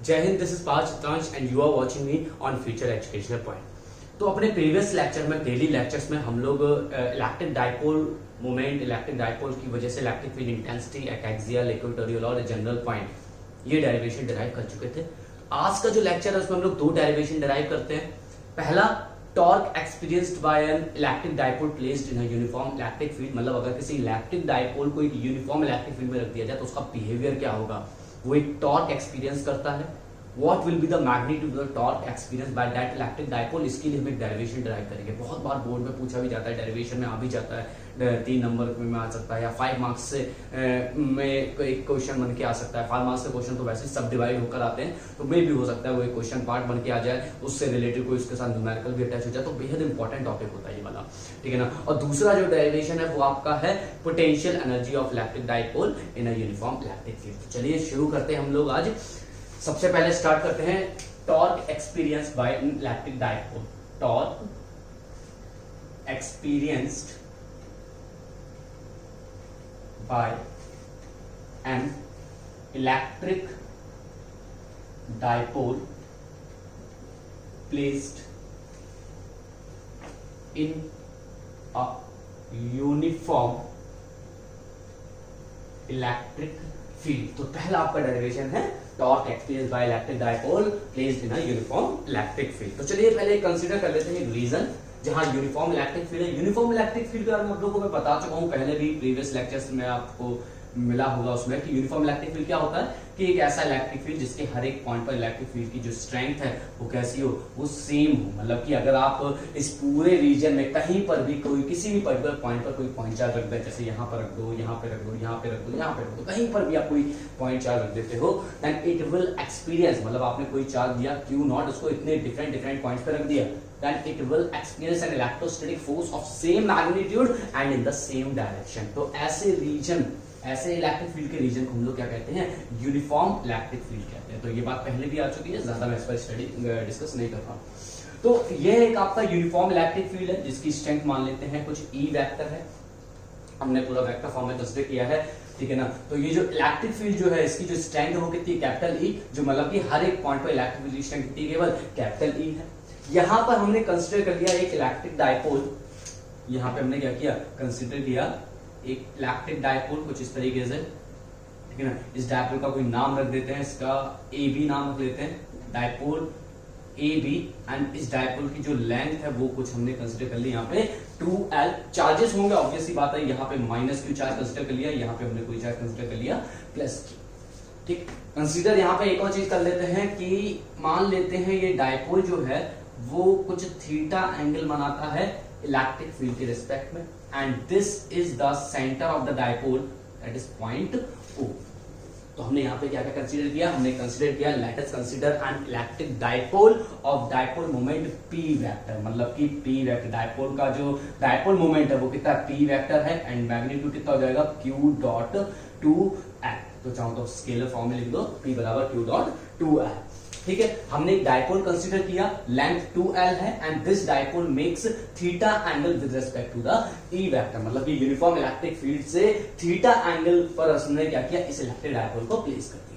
जय हिंद, this is Parth Chitransh and you are watching me on future educational point. तो अपने प्रीवियस लेक्चर में, डेली लेक्चर्स में हम लोग electric dipole moment, electric dipole की वजह से electric field intensity, axial, equatorial और जनरल पॉइंट, ये डेरिवेशन डिराइव कर चुके थे। आज का जो लेक्चर है उसमें हम लोग दो डेरिवेशन डिराइव करते हैं। पहला, torque experienced bye an electric dipole placed in a uniform electric field, मतलब अगर किसी इलेक्ट्रिक डाइपोल को एक यूनिफॉर्म इलेक्ट्रिक फील्ड में रख दिया जाए तो उसका बिहेवियर क्या होगा, वो एक टॉर्क एक्सपीरियंस करता है। What will be the magnitude of the torque experienced by that electric dipole, इसके लिए हम एक डेरिवेशन डिराइव करेंगे। बहुत बार बोर्ड में पूछा भी जाता है, डेरिवेशन में आ भी जाता है, 3 नंबर में आ सकता है या 5 मार्क्स से में एक क्वेश्चन बन के आ सकता है। 5 मार्क्स के क्वेश्चन तो वैसे ही सब डिवाइड होकर आते हैं, तो मे भी हो सकता है वो एक क्वेश्चन पार्ट बन के आ जाए, उससे रिलेटेड कोई उसके साथ न्यूमेरिकल भी अटैच हो जाए, तो बेहद इंपॉर्टेंट टॉपिक होता है ये वाला, ठीक है ना। और दूसरा जो डेरिवेशन है वो आपका है potential energy of electric dipole in a uniform electric field. चलिए शुरू करते हैं हम लोग आज। सबसे पहले स्टार्ट करते हैं torque experience by electric dipole. Torque experienced bye an electric dipole placed in a uniform electric field. तो पहला आपका डेरिवेशन है torque experience by electric dipole placed in a uniform electric field. तो चलिए पहले कंसीडर कर लेते हैं रीजन जहां यूनिफॉर्म इलेक्ट्रिक फील्ड है। यूनिफॉर्म इलेक्ट्रिक फील्ड के बारे में आप लोगों को मैं बता चुका हूं पहले भी, प्रीवियस लेक्चर्स में आपको मिला होगा उसमें कि यूनिफॉर्म इलेक्ट्रिक फील्ड क्या होता है कि एक ऐसा इलेक्ट्रिक फील्ड जिसके हर एक पॉइंट पर इलेक्ट्रिक फील्ड की जो स्ट्रेंथ है वो कैसी हो, वो सेम हो। मतलब कि अगर आप इस पूरे रीजन में कहीं पर भी कोई किसी भी पर्टिकुलर पॉइंट पर कोई पॉइंट चार्ज रख दे, जैसे यहाँ पर रख दो, यहाँ पे रख दो, यहाँ पे रख दो, यहाँ पे रख दो, कहीं पर भी आप कोई पॉइंट चार्ज रख देते हो, देन इट विल एक्सपीरियंस, मतलब आपने कोई चार्ज दिया Q0, उसको इतने डिफरेंट पॉइंट्स पे रख दिया, then it will experience an electrostatic force of same magnitude and in the same direction। तो ऐसे रीजन, ऐसे इलेक्ट्रिक फील्ड के रीजन को हम लोग क्या कहते हैं, यूनिफॉर्म इलेक्ट्रिक फील्ड कहते हैं। तो ये बात पहले भी आ चुकी है, ज्यादा मैं इस पर स्टडी डिस्कस नहीं कर रहा हूं। तो ये एक आपका यूनिफॉर्म इलेक्ट्रिक फील्ड है जिसकी स्ट्रेंथ मान लेते हैं कुछ E वेक्टर है, हमने पूरा वेक्टर फॉर्म में कंसीडर किया है, ठीक है ना। तो ये जो इलेक्ट्रिक फील्ड जो है इसकी जो स्ट्रेंथ है वो कितनी है, कैपिटल E, जो मतलब कि हर एक पॉइंट पर इलेक्ट्रिक फील्ड की स्ट्रेंथ कितनी है, केवल कैपिटल E है। यहां पर हमने कंसीडर कर लिया एक इलेक्ट्रिक डाइपोल, यहां पे हमने क्या किया, कंसीडर किया एक इलेक्ट्रिक डाइपोल कुछ इस तरीके से, ठीक है ना। इस डाइपोल का कोई नाम रख देते हैं, इसका AB नाम रख लेते हैं, डाइपोल AB, एंड इस डाइपोल की जो लेंथ है वो कुछ हमने कंसीडर कर लिया यहाँ पे 2L। चार्जेस होंगे ऑब्वियस सी बात है, यहाँ पे -Q चार्ज कंसीडर कर लिया, यहाँ पे हमने कोई चार्ज कंसीडर कर लिया +Q, ठीक। कंसीडर यहाँ पे एक और चीज कर लेते हैं कि मान लेते हैं ये डाइपोल जो है वो कुछ थीटा एंगल बनाता है इलेक्ट्रिक फील्ड के रिस्पेक्ट में, and this is the center of the dipole, that is point O। तो हमने यहाँ पे क्या क्या कंसीडर किया, हमने कंसीडर किया let us consider an electric dipole of dipole moment P vector, मतलब कि P वेक्टर, डाइपोल का जो डाइपोल मोमेंट है वो कितना P वेक्टर है, एंड मैग्नीट्यूड कितना हो जाएगा Q.2L। तो चाहो तो स्केलर फॉर्म में लिख दो, P बराबर Q.2L, ठीक है। हमने एक डाइपोल कंसीडर किया, लेंथ 2L है, and this dipole makes theta angle with respect to the E vector, मतलब कि यूनिफॉर्म इलेक्ट्रिक फील्ड से थीटा एंगल पर हमने क्या किया, इस इलेक्ट्रिक डाइपोल को प्लेस कर दिया।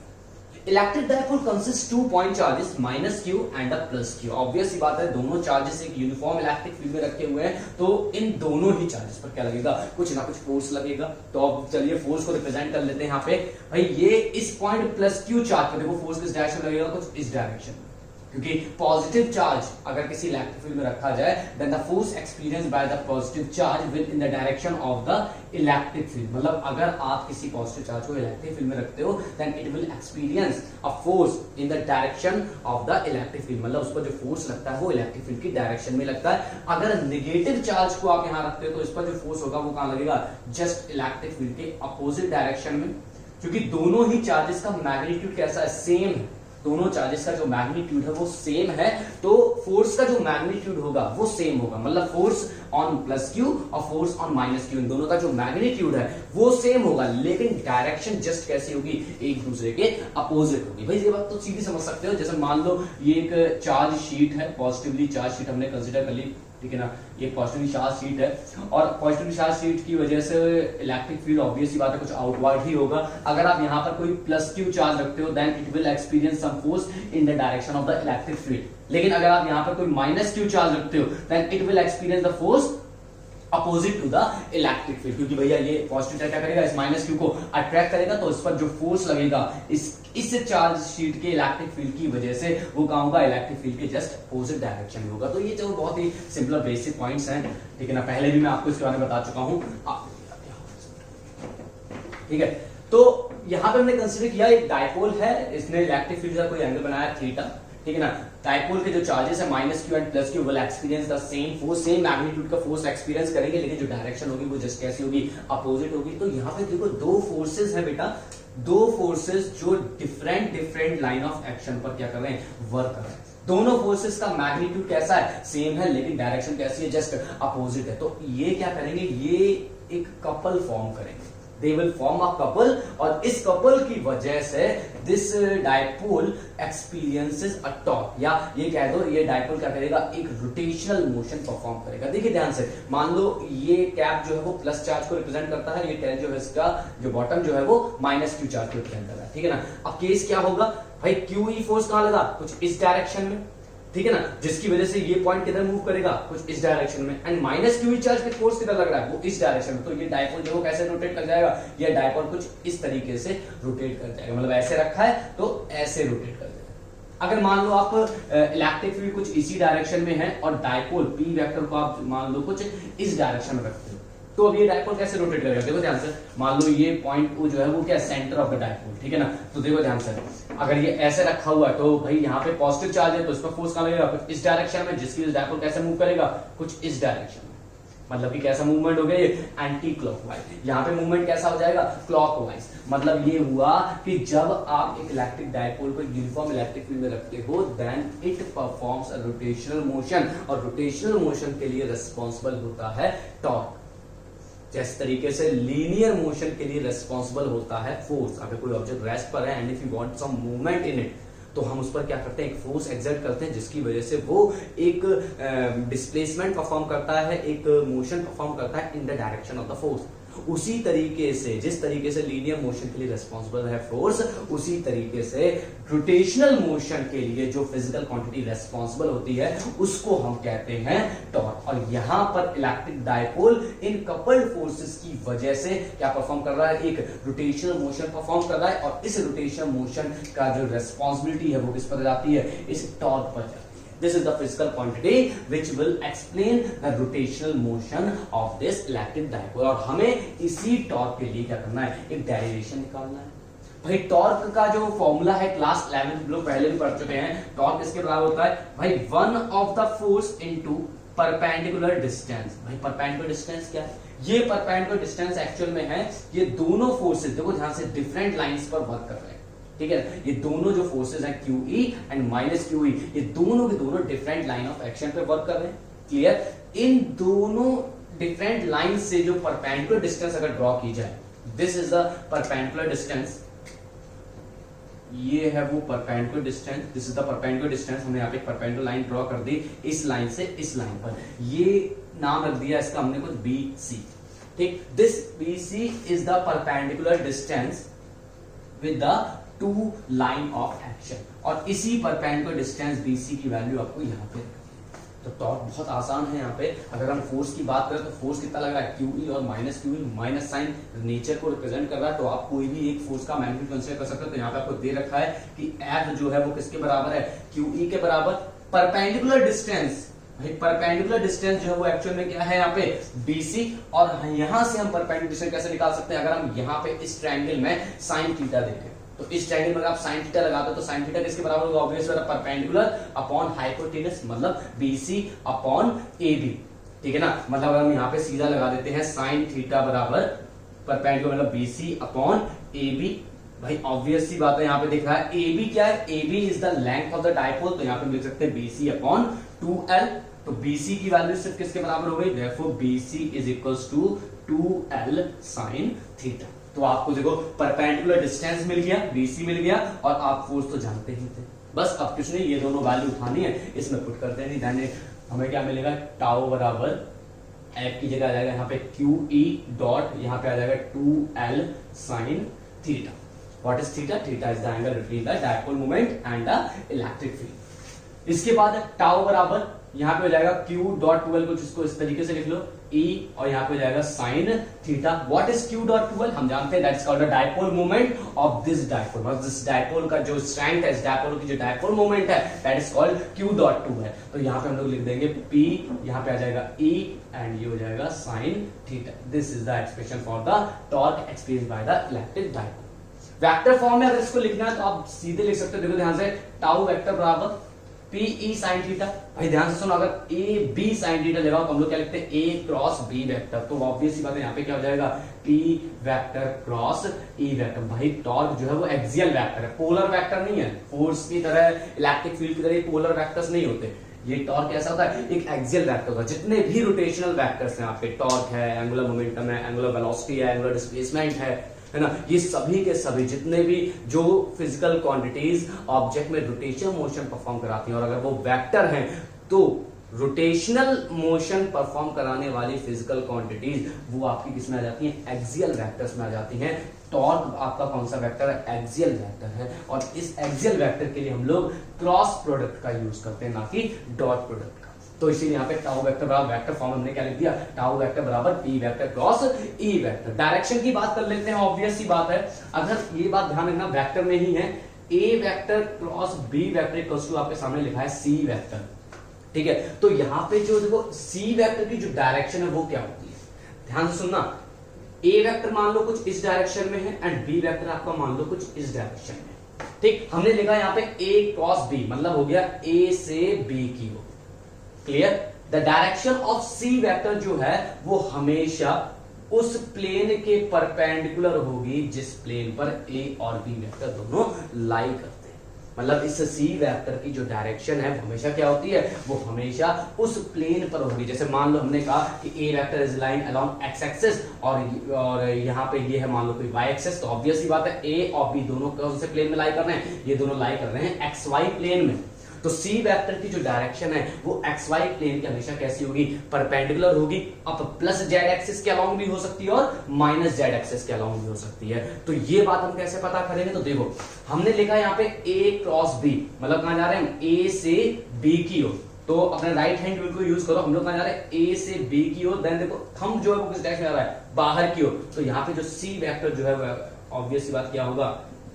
Electric dipole consist 2 point charges -Q and +Q। Obvious सी बात है, दोनों चार्जेस एक यूनिफॉर्म इलेक्ट्रिक फील्ड में रखे हुए हैं, तो इन दोनों ही चार्जेस पर क्या लगेगा, कुछ ना कुछ फोर्स लगेगा। तो अब चलिए फोर्स को रिप्रेजेंट कर लेते हैं यहाँ पे। भाई ये इस पॉइंट +Q चार्ज पर देखो फोर्स किस डायरेक्शन लगेगा, कुछ इस डायरेक्शन में, क्योंकि पॉजिटिव चार्ज अगर किसी इलेक्ट्रिक फील्ड में रखा जाए then the force experience by the positive charge will in the direction of the electric field. मतलब अगर आप किसी पॉजिटिव चार्ज को इलेक्ट्रिक फील्ड में रखते हो then it will experience a force in the direction of the electric field, मतलब उस पर जो फोर्स लगता है वो इलेक्ट्रिक फील्ड की डायरेक्शन में लगता है। अगर नेगेटिव चार्ज को आप यहां रखते हो तो इस पर जो फोर्स होगा वो कहां लगेगा, जस्ट इलेक्ट्रिक फील्ड के अपोजिट डायरेक्शन में, क्योंकि दोनों ही चार्जेस का मैग्नीट्यूड कैसा है, सेम है। दोनों चार्जेस का जो मैग्नीट्यूड है वो सेम है, तो फोर्स का जो मैग्नीट्यूड होगा वो सेम होगा, मतलब फोर्स ऑन +Q और फोर्स ऑन -Q, इन दोनों का जो मैग्नीट्यूड है वो सेम होगा, लेकिन डायरेक्शन जस्ट कैसी होगी, एक दूसरे के अपोजिट होगी। भाई ये बात तो सीधी समझ सकते हो। जैसे मान लो ये एक चार्ज शीट है, पॉजिटिवली चार्ज शीट हमने कंसीडर कर ली, ठीक है ना, ये पॉजिटिव चार्ज शीट है और पॉजिटिव चार्ज शीट की वजह से इलेक्ट्रिक फील्ड ऑब्वियसली बात है कुछ आउटवर्ड ही होगा। अगर आप यहाँ पर कोई प्लस क्यू चार्ज रखते हो then it will experience some force in the direction of the electric field. लेकिन अगर आप यहाँ पर कोई माइनस क्यू चार्ज रखते हो then it will experience the force opposite to the electric field, क्योंकि भैया ये पॉजिटिव क्या करेगा, इस माइनस क्यू को अट्रैक्ट करेगा, तो इस पर जो फोर्स लगेगा इस चार्ज शीट के इलेक्ट्रिक फील्ड की वजह से वो कहाँ होगा, इलेक्ट्रिक फील्ड के जस्ट अपोजिट डायरेक्शन में होगा। तो ये जो बहुत ही सिंपल बेसिक पॉइंट्स हैं, ठीक है ना, पहले भी मैं आपको इसके बारे में बता चुका हूं। ठीक है, तो यहां पे हमने कंसीडर किया एक डायपोल है, इसने इलेक्ट्रिक फील्ड का कोई एंगल बनाया थीटा, ठीक है ना। डायपोल के जो चार्जेस है minus Q and plus Q will experience the same force, same magnitude का फोर्स एक्सपीरियंस करेंगे, लेकिन जो डायरेक्शन होगी वो जस्ट कैसी होगी, अपोजिट होगी। तो यहाँ पे देखो दो फोर्सेस है बेटा, दो फोर्सेस जो डिफरेंट लाइन ऑफ एक्शन पर क्या कर रहे हैं, वर्क कर रहे हैं। दोनों फोर्सेस का मैग्नीट्यूड कैसा है, सेम है, लेकिन डायरेक्शन कैसी है, जस्ट अपोजिट है। तो ये क्या करेंगे, ये एक कपल फॉर्म करेंगे, they will form a couple, और इस कपल की वजह से this dipole experiences a torque, या ये कह दो ये डायपोल क्या करेगा, एक रोटेशनल मोशन परफॉर्म करेगा। देखिए ध्यान से, मान लो ये कैप जो है वो प्लस चार्ज को रिप्रेजेंट करता है, ये टेल जो है इसका जो बॉटम जो है वो माइनस क्यू चार्ज को रिप्रेजेंट कर रहा है, ठीक है ना। अब केस क्या होगा भाई, क्यू ई फोर्स कहां लगा, कुछ इस डायरेक्शन में, ठीक है ना, जिसकी वजह से ये पॉइंट किधर मूव करेगा, कुछ इस डायरेक्शन में, एंड माइनस क्यू चार्ज के फोर्स किधर लग रहा है, वो इस डायरेक्शन में। तो ये डायपोल जो कैसे रोटेट कर जाएगा, ये डायपोल कुछ इस तरीके से रोटेट कर जाएगा, मतलब ऐसे रखा है तो ऐसे रोटेट कर जाएगा। अगर मान लो आप इलेक्ट्रिक फील्ड कुछ इसी डायरेक्शन में है और डायपोल पी वेक्टर को आप मान लो कुछ इस डायरेक्शन में रखते हो, तो अब ये डायपोल कैसे रोटेट करेगा, देखो ध्यान से, मान लो ये पॉइंट जो है वो क्या सेंटर ऑफ द डायपोल, ठीक है ना। तो देखो ध्यान से, अगर ये ऐसे रखा हुआ है तो भाई यहाँ पे पॉजिटिव चार्ज है तो इस पर फोर्स कहां लगेगा, कुछ इस डायरेक्शन में, जिसकी वजह से डायपोल कैसे मूव करेगा, कुछ इस डायरेक्शन में। मतलब कि कैसा मूवमेंट हो गया, ये एंटी क्लॉकवाइज। यहाँ पे मूवमेंट कैसा हो जाएगा, क्लॉकवाइज। मतलब ये हुआ कि जब आप एक इलेक्ट्रिक डायपोल को यूनिफॉर्म इलेक्ट्रिक फील्ड में रखते हो then it performs a rotational motion, और रोटेशनल मोशन के लिए रिस्पॉन्सिबल होता है टॉर्क। जिस तरीके से लीनियर मोशन के लिए रिस्पॉन्सिबल होता है फोर्स। अगर कोई ऑब्जेक्ट रेस्ट पर है and if you want some movement in it, तो हम उस पर क्या करते हैं, एक फोर्स एक्सर्ट करते हैं, जिसकी वजह से वो एक डिस्प्लेसमेंट परफॉर्म करता है, एक मोशन परफॉर्म करता है in the direction of the force. उसी तरीके से जिस तरीके से लीनियर मोशन के लिए रिस्पॉन्सिबल है फोर्स, उसी तरीके से रोटेशनल मोशन के लिए जो फिजिकल क्वांटिटी रिस्पॉन्सिबल होती है उसको हम कहते हैं टॉर्क। और यहां पर electric dipole in coupled forces की वजह से क्या परफॉर्म कर रहा है, एक रोटेशनल मोशन परफॉर्म कर रहा है, और इस रोटेशनल मोशन का जो रिस्पॉन्सिबिलिटी है वो किस पर जाती है, इस टॉर्क पर जाती है। This is the physical quantity which will explain the rotational motion of this electric dipole। और हमें इसी टॉर्क के लिए क्या करना है, एक डेरिवेशन निकालना है। भाई टॉर्क का जो फॉर्मूला है क्लास 11 लोग पहले भी पढ़ चुके हैं। टॉर्क इसके बराबर होता है भाई 1 of the force into perpendicular distance. भाई परपेंडिकुलर डिस्टेंस क्या है, ये परपेंडिकुलर डिस्टेंस एक्चुअल में है ये दोनों फोर्सेस, देखो ध्यान से, डिफरेंट लाइंस पर वर्क कर रहे हैं, ठीक है। ये दोनों जो फोर्सेस हैं QE एंड माइनस QE, ये दोनों के दोनों डिफरेंट लाइन ऑफ एक्शन पे वर्क कर रहे हैं, क्लियर। इन दोनों डिफरेंट लाइन से जो परपेंडिकुलर डिस्टेंस अगर ड्रॉ की जाए, this is the perpendicular distance, ये है वो perpendicular distance, this is the perpendicular distance. हमने यहाँ पे एक परपेंडिकुलर लाइन ड्रॉ कर दी इस लाइन से इस लाइन पर, ये नाम रख दिया इसका हमने कुछ BC, ठीक। This BC is the perpendicular distance with the two line of action, और इसी परपेंडिकुलर डिस्टेंस BC की वैल्यू आपको यहाँ पे। तो टॉर्क बहुत आसान है यहाँ पे। अगर हम फोर्स की बात करें तो फोर्स कितना लग रहा है, QE और minus QE, minus sign nature को रिप्रेजेंट कर रहा है, तो आप कोई भी एक फोर्स का मैग्नीट्यूड कंसीडर कर सकते हो। तो यहाँ पे आपको दे रखा है कि F जो है वो किसके बराबर है, QE के बराबर। परपेंडिकुलर डिस्टेंस, भाई परपेंडिकुलर डिस्टेंस जो है वो एक्चुअल में क्या है यहाँ पे BC, और यहां से हम परपेंडिकुलर डिस्टेंस कैसे निकाल सकते हैं, अगर हम यहाँ पे इस ट्रायंगल में साइन थीटा देखें, तो इस ट्रायंगल में आप साइन थीटा लगाते हो तो साइन थीटा किसके बराबर होगा, ऑब्वियसली परपेंडिकुलर अपॉन हाइपोटेनस, मतलब BC अपॉन AB, ठीक है ना। मतलब अगर हम यहाँ पे सीधा लगा देते हैं साइन थीटा बराबर परपेंडिकुलर मतलब BC अपॉन AB, भाई ऑब्वियस सी बात है, यहाँ पे दिख रहा है AB क्या है, AB is the length of the dipole, तो यहाँ पे लिख सकते हैं BC अपॉन 2L। तो BC की वैल्यू सिर्फ किसके बराबर हो गई, therefore BC is equals to 2L sine theta. तो आपको देखो परपेंडिकुलर डिस्टेंस मिल गया, BC मिल गया, और आप फोर्स तो जानते ही थे। बस अब कुछ नहीं, ये दोनों वैल्यू उठानी है, इसमें पुट कर देनी, देन हमें क्या मिलेगा, टाउ बराबर एफ की जगह आ जाएगा यहाँ पे क्यू ई डॉट, यहाँ पे आ जाएगा 2l sine theta. What is theta? Theta is the angle between the dipole moment and the electric field. इसके बाद टाउ बराबर यहाँ पे हो जाएगा Q डॉट 2l, कुछ इसको इस तरीके से लिख लो E, और यहाँ पे हो जाएगा sine theta. What is Q dot 2l? हम जानते हैं that is called the dipole moment of this dipole, मतलब दिस डायपोल का जो स्ट्रेंथ है, इस डायपोल की जो डायपोल मोमेंट है, that is called Q dot 2 है। तो यहाँ पे हम लोग लिख देंगे P, यहाँ पे आ जाएगा E एंड ये हो जाएगा sine theta. This is the expression for the torque experienced by the electric dipole. Vector form में अगर इसको लिखना है तो आप सीधे लिख सकते हो, देखो ध्यान से, टाउ वेक्टर बराबर पी ई साइन थीटा। भाई ध्यान से सुनो, अगर ए बी साइन थीटा लगाओ तो हम लोग क्या लिखते हैं, ए क्रॉस बी वेक्टर। तो ऑब्वियस सी बात है, यहाँ पे क्या हो जाएगा, P vector cross E vector. भाई टॉर्क जो है वो एक्सियल वेक्टर है, पोलर वेक्टर नहीं है। फोर्स की तरह, इलेक्ट्रिक फील्ड की तरह पोलर वेक्टर्स नहीं होते। ये टॉर्क ऐसा होता है, एक एक्सियल वेक्टर होता है। जितने भी रोटेशनल वेक्टर्स हैं आपके, टॉर्क है, एंगुलर मोमेंटम है, एंगुलर वेलोसिटी है, एंगुलर डिस्प्लेसमेंट है ना, ये सभी के सभी जितने भी जो फिजिकल क्वांटिटीज ऑब्जेक्ट में रोटेशन मोशन परफॉर्म कराती हैं, और अगर वो वेक्टर हैं तो रोटेशनल मोशन परफॉर्म कराने वाली फिजिकल क्वांटिटीज वो आपकी किस में आ जाती हैं, एक्सियल वेक्टर्स में आ जाती हैं। टॉर्क आपका कौन सा वेक्टर है, एक्सियल वेक्टर है। और इस एक्सियल वेक्टर के लिए हम लोग क्रॉस प्रोडक्ट का यूज करते हैं, ना कि डॉट प्रोडक्ट का। तो इसीलिए यहाँ पे टाउ वेक्टर बराबर वेक्टर फॉर्म हमने क्या लिख दिया, टाउ वेक्टर बराबर P vector cross E vector. Direction की बात कर लेते हैं, ऑब्वियस सी बात है, अगर ये बात ध्यान रखना वेक्टर में ही है, A vector cross B vector equals to आपके सामने लिखा है सी वेक्टर, ठीक है। तो यहाँ पे जो देखो सी वेक्टर की जो डायरेक्शन है वो क्या होती है, ध्यान से सुनना। ए वेक्टर मान लो कुछ इस डायरेक्शन में है एंड बी वेक्टर आपका मान लो कुछ इस डायरेक्शन में, ठीक। हमने लिखा यहाँ पे ए क्रॉस बी, मतलब हो गया ए से बी की ओर, clear. The direction of C vector जो है वो हमेशा उस प्लेन के परपेंडिकुलर होगी जिस प्लेन पर ए और बी वेक्टर दोनों लाई करते हैं। मतलब इस सी वेक्टर की जो डायरेक्शन है वो हमेशा क्या होती है, वो हमेशा उस प्लेन पर होगी। जैसे मान लो हमने कहा कि A vector is line along X axis और यहाँ पे ये है मान लो कोई वाई एक्सिस, तो ऑब्वियस सी बात है ए और बी दोनों कौन से प्लेन में लाई कर रहे हैं, ये दोनों लाई कर रहे हैं एक्स वाई प्लेन में। तो सी वेक्टर की जो डायरेक्शन है वो एक्स वाई प्लेन की हमेशा कैसी होगी, परपेंडिकुलर होगी। अब प्लस जेड एक्सिस के अलोंग भी हो सकती है और माइनस जेड एक्सिस के अलोंग भी हो सकती है। तो ये बात हम कैसे पता करेंगे, तो देखो हमने लिखा है यहाँ पे ए क्रॉस बी, मतलब कहां जा रहे हैं, ए से बी की ओर। तो अपने राइट हैंड रूल को यूज करो, हम लोग कहां जा रहे हैं, ए से बी की ओर। देन देखो थंब जो है वो किस डायरेक्शन में जा रहा है, बाहर की ओर। तो यहाँ पे जो सी वेक्टर जो है ऑब्वियस सी बात क्या होगा,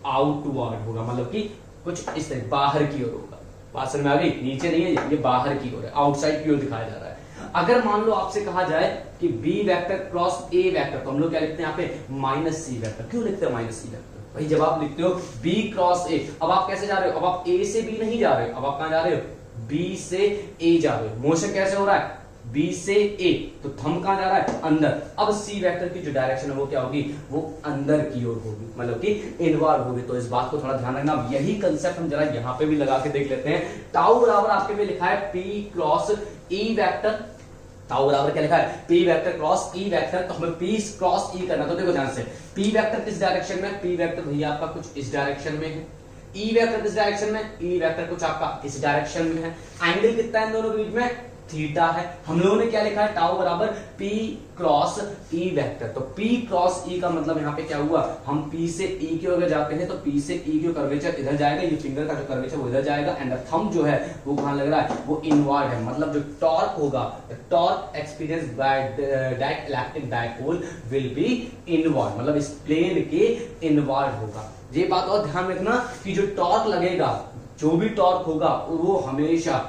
आउटवर्ड होगा, मतलब कि कुछ इस तरह बाहर की ओर होगा। बात समझ में आ गई, नीचे नहीं है, ये बाहर की ओर है, आउटसाइड की ओर दिखाया जा रहा है। अगर मान लो आपसे कहा जाए कि B vector cross A vector, तो हम लोग क्या लिखते हैं यहाँ पे, माइनस सी वेक्टर। क्यों लिखते हैं माइनस सी वेक्टर, भाई जब आप लिखते हो बी क्रॉस ए, अब आप कैसे जा रहे हो, अब आप ए से बी नहीं जा रहे हो, अब आप कहां जा रहे हो, बी से ए जा रहे हो। मोशन कैसे हो रहा है, बी से ए, तो थंब कहां जा रहा है, अंदर। अब सी वेक्टर की जो डायरेक्शन है वो क्या होगी, वो अंदर की ओर होगी, मतलब कि इनवर्ड होगी। तो इस बात को थोड़ा ध्यान रखना। अब यही कंसेप्ट हम जरा यहां पे भी लगा के देख लेते हैं। टाउ बराबर आपके में लिखा है P cross E vector, tau बराबर क्या लिखा है, पी वेक्टर क्रॉस ई वेक्टर। तो हमें पी क्रॉस ई करना, तो देखो ध्यान से, पी वेक्टर किस डायरेक्शन में, पी वेक्टर भैया आपका कुछ इस डायरेक्शन में है, ई वेक्टर किस डायरेक्शन में, ई वेक्टर कुछ आपका इस डायरेक्शन में है। एंगल कितना है इन दोनों के बीच में, थीटा है। हम लोगों ने क्या लिखा है, टाउ बराबर पी क्रॉस ई वेक्टर। तो पी क्रॉस ई का मतलब यहाँ पे क्या हुआ, हम पी से ई की ओर जाते हैं तो पी से ई की कर्वेचर इधर जाएगा, ये फिंगर का जो कर्वेचर वो इधर जाएगा, एंड द थंब जो है वो कहां लग रहा है, वो इनवर्ड है। मतलब जो टॉर्क होगा, torque experience by that electric dipole will B inward, मतलब इस प्लेन के इनवर्ड होगा। ये बात और ध्यान रखना कि जो टॉर्क लगेगा, जो भी टॉर्क होगा वो हमेशा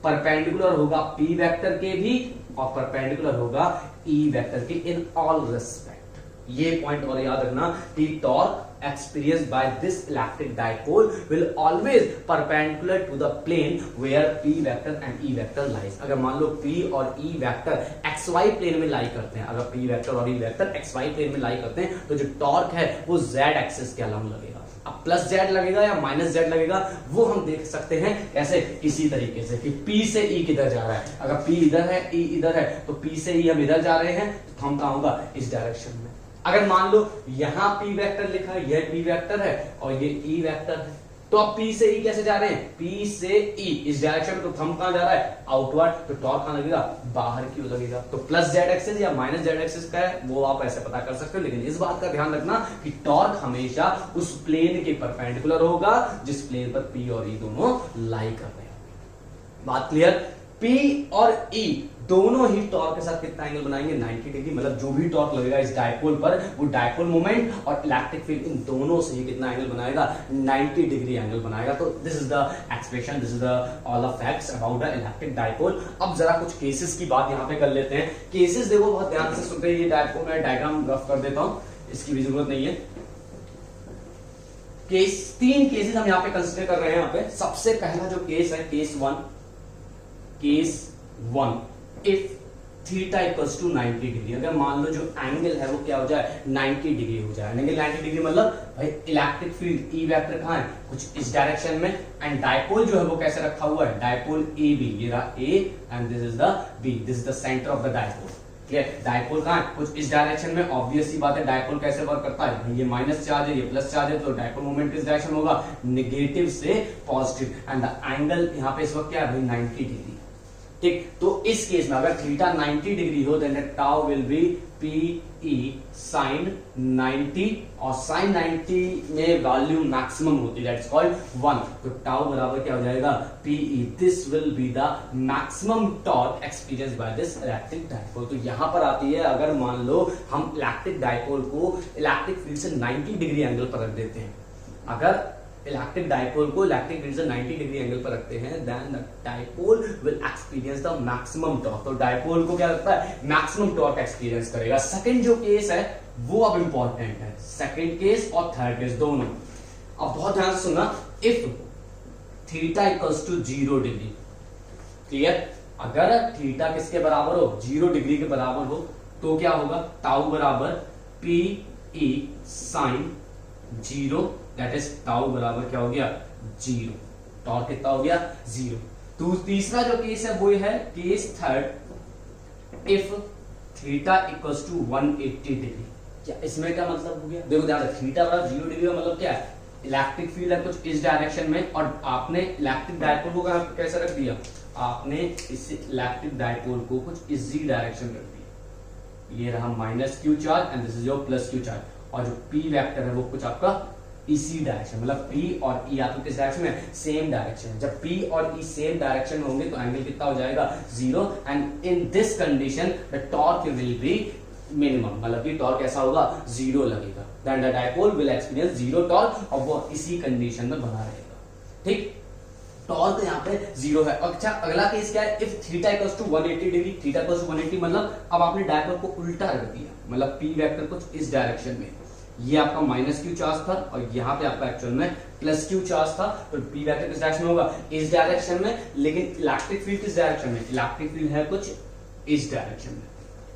परपेंडिकुलर होगा पी वेक्टर के भी और परपेंडिकुलर होगा ई वेक्टर के इन ऑल रिस्पेक्ट। ये पॉइंट और याद रखना कि torque experienced by this electric dipole will always perpendicular to the plane where p vector and e vector lies। अगर मान लो p और e वेक्टर xy प्लेन में लाई करते हैं, अगर p वेक्टर और e वेक्टर xy प्लेन में लाई करते हैं तो जो टॉर्क है वो z एक्सिस के अलोंग लगेगा। अब प्लस जेड लगेगा या माइनस जेड लगेगा वो हम देख सकते हैं कैसे, इसी तरीके से कि P से E किधर जा रहा है। अगर P इधर है E इधर है तो P से E हम इधर जा रहे हैं तो हम कहां होगा, इस डायरेक्शन में। अगर मान लो यहां P वेक्टर लिखा है, यह P वेक्टर है और ये E वेक्टर है, तो अब P से E कैसे जा रहे हैं, P से E इस डायरेक्शन में, तो थंब कहां जा रहा है, आउटवर्ड, तो टॉर्क कहां लगेगा, बाहर की ओर लगेगा। तो प्लस जेड एक्सिस या माइनस जेड एक्सिस का है वो आप ऐसे पता कर सकते हो, लेकिन इस बात का ध्यान रखना कि टॉर्क हमेशा उस प्लेन के परपेंडिकुलर होगा जिस प्लेन पर P और E दोनों लाई कर रहे हैं। बात क्लियर। P और E दोनों ही टॉर्क के साथ कितना एंगल बनाएंगे, 90 डिग्री। मतलब जो भी टॉर्क लगेगा इस डायपोल पर, वो डायपोल मोमेंट और इलेक्ट्रिक फील्ड इन दोनों से ही कितना एंगल बनाएगा, 90 डिग्री एंगल बनाएगा। तो this is the expression, this is the all the facts about the electric dipole. अब जरा कुछ केसेस की बात यहाँ पे कर लेते हैं। केसेस देखो बहुत ध्यान से सुनते हैं। ये डायपोल मैं डायग्राम रफ कर देता हूं, इसकी भी जरूरत नहीं है। केस, 3 केसेस हम यहाँ पे कंसिडर कर रहे हैं। यहाँ पे सबसे पहला जो केस है, case 1 if theta equals to 90 degree. अगर मान लो जो एंगल है वो क्या हो जाए, 90 डिग्री हो जाए। एंगल 90 डिग्री मतलब भाई इलेक्ट्रिक फील्ड ई वेक्टर कहां है, कुछ इस डायरेक्शन में, एंड डायपोल जो है वो कैसे रखा हुआ है, डायपोल ए बी, ये रहा A and this is the B, this is the center of the dipole. Clear. Dipole कहां है, कुछ इस डायरेक्शन में। ऑब्वियस सी बात है डायपोल कैसे वर्क करता है, भाई ये माइनस चार्ज है, ये प्लस चार्ज है, तो डायपोल मोमेंट किस डायरेक्शन होगा, नेगेटिव से पॉजिटिव। एंड द एंगल यहाँ पे इस वक्त क्या है भाई, 90 डिग्री। ठीक, तो इस केस में अगर थीटा 90 डिग्री हो then tau will be P E sine 90, और साइन 90 में वैल्यू मैक्सिमम होती है, दैट्स कॉल्ड 1। तो टाउ बराबर क्या हो जाएगा, P E. This will be the maximum torque experience by this electric dipole. तो यहां पर आती है, अगर मान लो हम इलेक्ट्रिक डायपोल को इलेक्ट्रिक फील्ड से 90 डिग्री एंगल पर रख देते हैं, अगर इलेक्ट्रिक डायपोल को इलेक्ट्रिक फील्ड से 90 डिग्री एंगल पर रखते हैं, then the dipole will experience the maximum torque. तो डायपोल को क्या लगता है, मैक्सिमम टॉर्क एक्सपीरियंस करेगा। सेकंड जो केस है वो अब इंपॉर्टेंट है, सेकंड केस और थर्ड केस दोनों। अब बहुत ध्यान से सुनना, if theta equals to 0 degree. Clear. अगर थीटा किसके बराबर हो, 0 डिग्री के बराबर हो, तो क्या होगा, टाउ बराबर P E sine 0, that is tau बराबर क्या हो गया, 0। टॉर्क कितना हो गया, 0। तो तीसरा जो केस है वो है case third, if theta equals to 180 degree. क्या इसमें क्या मतलब हो गया, देखो ध्यान रखो, थीटा बराबर 0 डिग्री का मतलब क्या है, इलेक्ट्रिक फील्ड है कुछ इस डायरेक्शन में, और आपने इलेक्ट्रिक डायपोल को कैसे रख दिया, आपने इस इलेक्ट्रिक डायपोल को कुछ इसी डायरेक्शन रख दिया। ये रहा minus Q charge and this is your plus Q charge, और जो पी वेक्टर है वो कुछ आपका इसी डायरेक्शन, मतलब P और E आपको किस डायरेक्शन में, सेम डायरेक्शन है। जब P और E सेम डायरेक्शन होंगे तो एंगल कितना हो जाएगा, 0। And in this condition the torque will be minimum, मतलब कि टॉर्क ऐसा होगा, 0 लगेगा। Then the dipole will experience 0 torque, और वो इसी कंडीशन में बना रहेगा। ठीक, टॉर्क यहाँ पे 0 है। अच्छा, अगला केस क्या है, if theta equals to 180 degree. Theta equals to 180 मतलब अब आपने डायपोल को उल्टा रख दिया, मतलब P वेक्टर कुछ इस डायरेक्शन में, ये आपका माइनस क्यू चार्ज था और यहाँ पे आपका एक्चुअल में प्लस क्यू चार्ज था। तो पी वेक्टर किस डायरेक्शन में होगा, इस डायरेक्शन में, लेकिन इलेक्ट्रिक फील्ड किस डायरेक्शन में, इलेक्ट्रिक फील्ड है कुछ इस डायरेक्शन में।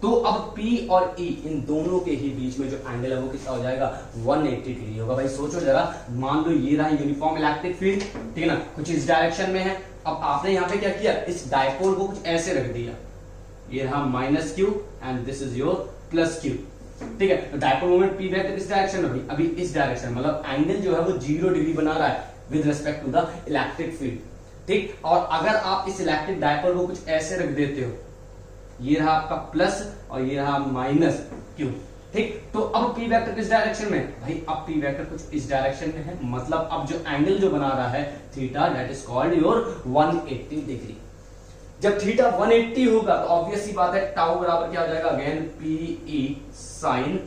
तो अब P और E इन दोनों के ही बीच में जो एंगल है वो कितना हो जाएगा, 180 डिग्री होगा। भाई सोचो जरा, मान लो ये रहा यूनिफॉर्म इलेक्ट्रिक फील्ड, ठीक है ना, कुछ इस डायरेक्शन में है। अब आपने यहाँ पे क्या किया, इस डायपोल को कुछ ऐसे रख दिया, ये रहा minus Q and this is your plus Q. ठीक है, तो डायपोल मोमेंट P वेक्टर किस डायरेक्शन में, अभी इस डायरेक्शन, मतलब एंगल जो है वो 0 डिग्री बना रहा है with respect to the electric field. ठीक, और अगर आप इस इलेक्ट्रिक डायपोल को कुछ ऐसे रख देते हो, ये रहा आपका प्लस और ये रहा माइनस क्यू। ठीक, तो अब P वेक्टर किस डायरेक्शन में, भाई अब P वेक्टर कुछ इस डायरेक्शन में है, मतलब अब जो एंगल जो बना रहा है theta, that is called your 180 degree. जब थीटा 180 होगा तो ऑब्वियस सी बात है टाउ बराबर क्या हो जाएगा, अगेन पी ई साइन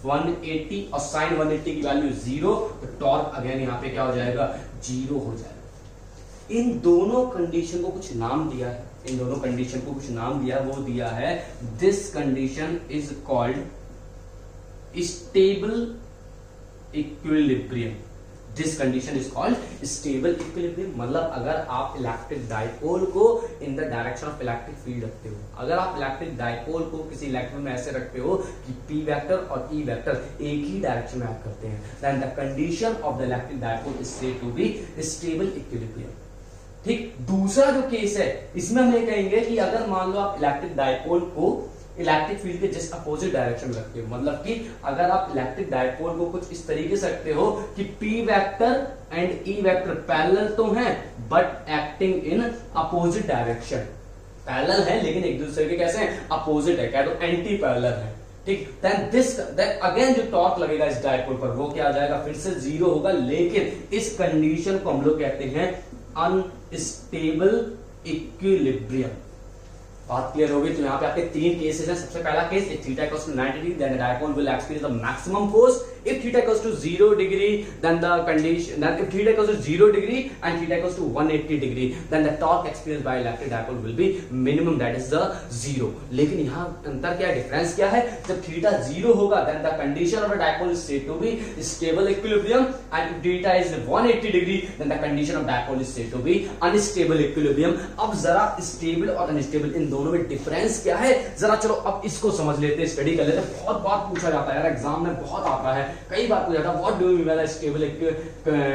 180, और साइन 180 की वैल्यू 0, तो टॉर्क अगेन यहाँ पे क्या हो जाएगा, 0 हो जाएगा। इन दोनों कंडीशन को कुछ नाम दिया है, इन दोनों कंडीशन को कुछ नाम दिया, वो दिया है this condition is called stable equilibrium. This condition is called stable equilibrium. मतलब अगर आप इलेक्ट्रिक डायपोल को इन the direction of electric field रखते हो, अगर आप इलेक्ट्रिक डायपोल को किसी इलेक्ट्रिक में ऐसे रखते हो कि P वेक्टर और E वेक्टर एक ही डायरेक्शन में एक्ट करते हैं, then the condition of the electric dipole is said to be stable equilibrium. ठीक, दूसरा जो केस है इसमें हम ये कहेंगे कि अगर मान लो आप इलेक्ट्रिक डायपोल को इलेक्ट्रिक फील्ड के जस्ट अपोजिट डायरेक्शन में रखते हो। मतलब कि अगर आप इलेक्ट्रिक डायपोल को कुछ इस तरीके से रखते हो कि P vector and E vector parallel तो हैं but acting in opposite direction. Parallel है लेकिन एक दूसरे के कैसे हैं, अपोजिट है, क्या तो एंटी पैरेलल है, ठीक। देन अगेन जो टॉर्क लगेगा इस डायपोल पर वो क्या आ जाएगा, फिर से जीरो होगा। लेकिन इस कंडीशन को हम लोग कहते हैं अनस्टेबल इक्विलिब्रियम। बात क्लियर होगी। तो यहाँ पे आपके तीन केसेस हैं। सबसे पहला case, if theta equals to 90 degree then the dipole will experience the maximum force. If theta equals to 0 degree then the condition, then if theta equals to 0 degree and theta equals to 180 degree then the torque experience by electric dipole will be minimum, that is the 0। लेकिन यहाँ अंतर क्या है, difference क्या है, जब theta 0 होगा then the condition of the dipole is said to be stable equilibrium and if theta is 180 degree then the condition of dipole is said to be unstable equilibrium. अब जरा स्टेबल और unstable इन दोनों में difference क्या है, जरा चलो अब इसको समझ लेते हैं, स्टडी कर लेते हैं। बहुत बार पूछा जाता है यार, एग्जाम में बहुत आता है, कई बार पूछा जाता है, what do you mean by the stable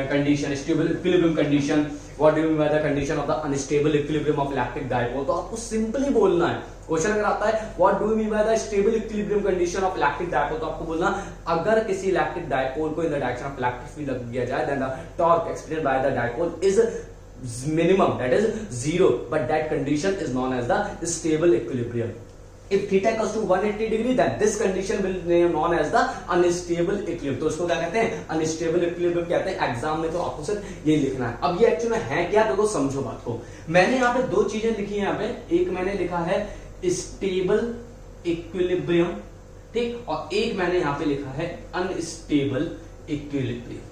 condition, stable equilibrium condition, what do you mean by the condition of the unstable equilibrium of electric dipole. तो आपको सिंपली बोलना है, क्वेश्चन अगर आता है what do you mean by the stable equilibrium condition of electric dipole, तो आपको बोलना अगर किसी इलेक्ट्रिक डायपोल को इन the direction of electric field रख दिया जाए then the torque experienced by the dipole is minimum, that is 0, but that condition is known as the stable equilibrium. If theta equals to 180 degree then this condition will be known as the unstable equilibrium. तो उसको क्या कहते हैं, unstable equilibrium कहते हैं। Exam में तो आपको सिर्फ ये लिखना है। अब ये एक्चुअली में है क्या, देखो समझो बात को। मैंने यहाँ पे दो चीजें लिखी है, यहाँ पे एक मैंने लिखा है स्टेबल इक्विलिब्रियम, ठीक, और एक मैंने यहाँ पे लिखा है अनस्टेबल इक्विलिब्रियम,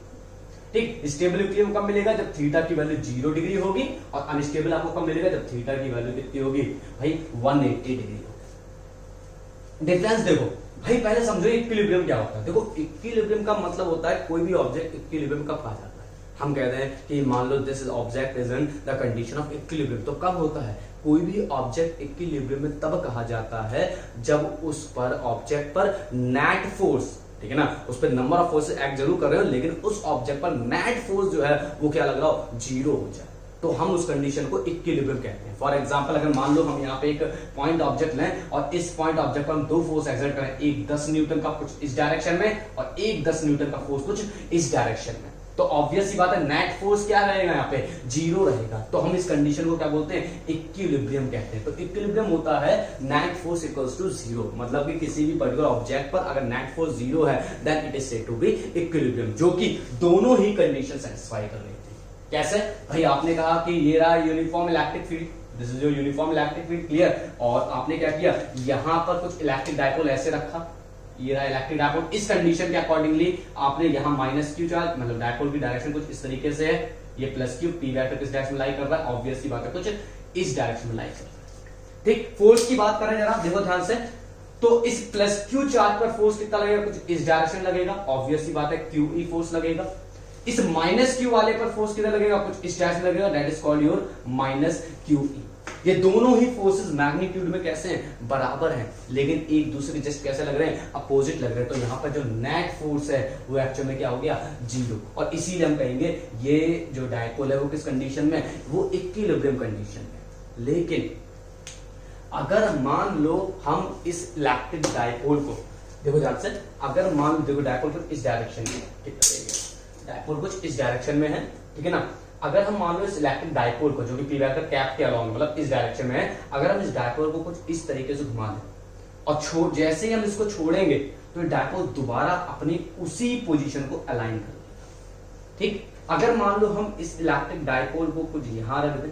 ठीक। स्टेबल इक्विलिब्रियम कब मिलेगा, जब थीटा की वैल्यू 0 डिग्री होगी, और अनस्टेबल आपको कब मिलेगा, जब थीटा की वैल्यू कितनी होगी भाई 180 डिग्री होगी। डिफरेंस देखो भाई, पहले समझो इक्विलिब्रियम क्या होता है। देखो इक्विलिब्रियम का मतलब होता है कोई भी ऑब्जेक्ट इक्विलिब्रियम कब कहा जाता है, हम कहते हैं कि मान लो this object is in the condition of equilibrium. तो कब होता है, कोई भी ऑब्जेक्ट इक्विलिब्रियम में तब कहा जाता है जब उस पर ऑब्जेक्ट पर नेट फोर्स, ठीक है ना, उस पर नंबर ऑफ फोर्सेस एक्ट जरूर कर रहे हो लेकिन उस ऑब्जेक्ट पर नेट फोर्स जो है वो क्या लग रहा हो, 0 हो जाए, तो हम उस कंडीशन को इक्विलिब्रियम कहते हैं। फॉर एग्जांपल अगर मान लो हम यहाँ पे एक पॉइंट ऑब्जेक्ट लें और इस पॉइंट ऑब्जेक्ट पर हम दो फोर्स एक्सर्ट करें, एक 10 न्यूटन का कुछ इस डायरेक्शन में और एक 10 न्यूटन का फोर्स कुछ इस डायरेक्शन में, तो ऑब्वियस सी बात है नेट फोर्स क्या रहेगा, यहाँ पे 0 रहेगा। तो हम इस कंडीशन को क्या बोलते हैं, इक्विलिब्रियम कहते हैं। तो इक्विलिब्रियम होता है नेट फोर्स इक्वल्स टू 0, मतलब कि किसी भी पर्टिकुलर ऑब्जेक्ट पर अगर नेट फोर्स 0 है then it is said to be equilibrium, जो कि दोनों ही कंडीशन सेटिस्फाई कर रही थी। कैसे भाई, आपने कहा कि ये रहा uniform electric field, this is your uniform electric field, clear, और आपने क्या किया, यहां पर कुछ इलेक्ट्रिक डायपोल ऐसे रखा, ये रहा इलेक्ट्रिक डायपोल। इस कंडीशन के अकॉर्डिंगली आपने यहाँ माइनस क्यू चार्ज, मतलब डायपोल की डायरेक्शन कुछ इस तरीके से है, ये प्लस क्यू, पी वेक्टर किस डायरेक्शन में लाई कर रहा है, ऑब्वियस सी बात है कुछ इस डायरेक्शन में लाई कर रहा है, ठीक। फोर्स की बात करें जरा, देखो ध्यान से, तो इस प्लस क्यू चार्ज पर फोर्स कितना लगेगा, कुछ इस डायरेक्शन लगेगा, ऑब्वियस सी बात है क्यू ई फोर्स लगेगा। इस माइनस क्यू वाले पर फोर्स कितना लगेगा, कुछ इस डायरेक्शन लगेगा, that is called your minus Q E. ये दोनों ही फोर्सेस मैग्नीट्यूड में कैसे हैं, बराबर हैं, लेकिन एक दूसरे के जस्ट कैसे लग रहे हैं, अपोजिट लग रहे हैं। तो यहाँ पर जो नेट फोर्स है वो एक्चुअल में क्या हो गया, 0, और इसीलिए हम कहेंगे ये जो डायपोल है वो किस कंडीशन में, वो इक्विलिब्रियम कंडीशन में। लेकिन अगर मान लो हम इस इलेक्ट्रिक डायपोल को, देखो ध्यान से, अगर मान लो देखो डायपोल कुछ इस डायरेक्शन में, डायपोल कुछ इस डायरेक्शन में है, ठीक है ना, अगर हम मान लो इस इलेक्ट्रिक डायपोल को जो कि पी वेक्टर कैप के अलोंग, मतलब इस डायरेक्शन में है, अगर हम इस डायपोल को कुछ इस तरीके से घुमा दें और जैसे ही हम इसको छोड़ेंगे तो डायपोल दोबारा अपनी उसी पोजीशन को अलाइन कर देगा, ठीक। अगर मान लो हम इस इलेक्ट्रिक डायपोल को कुछ यहां रख दें,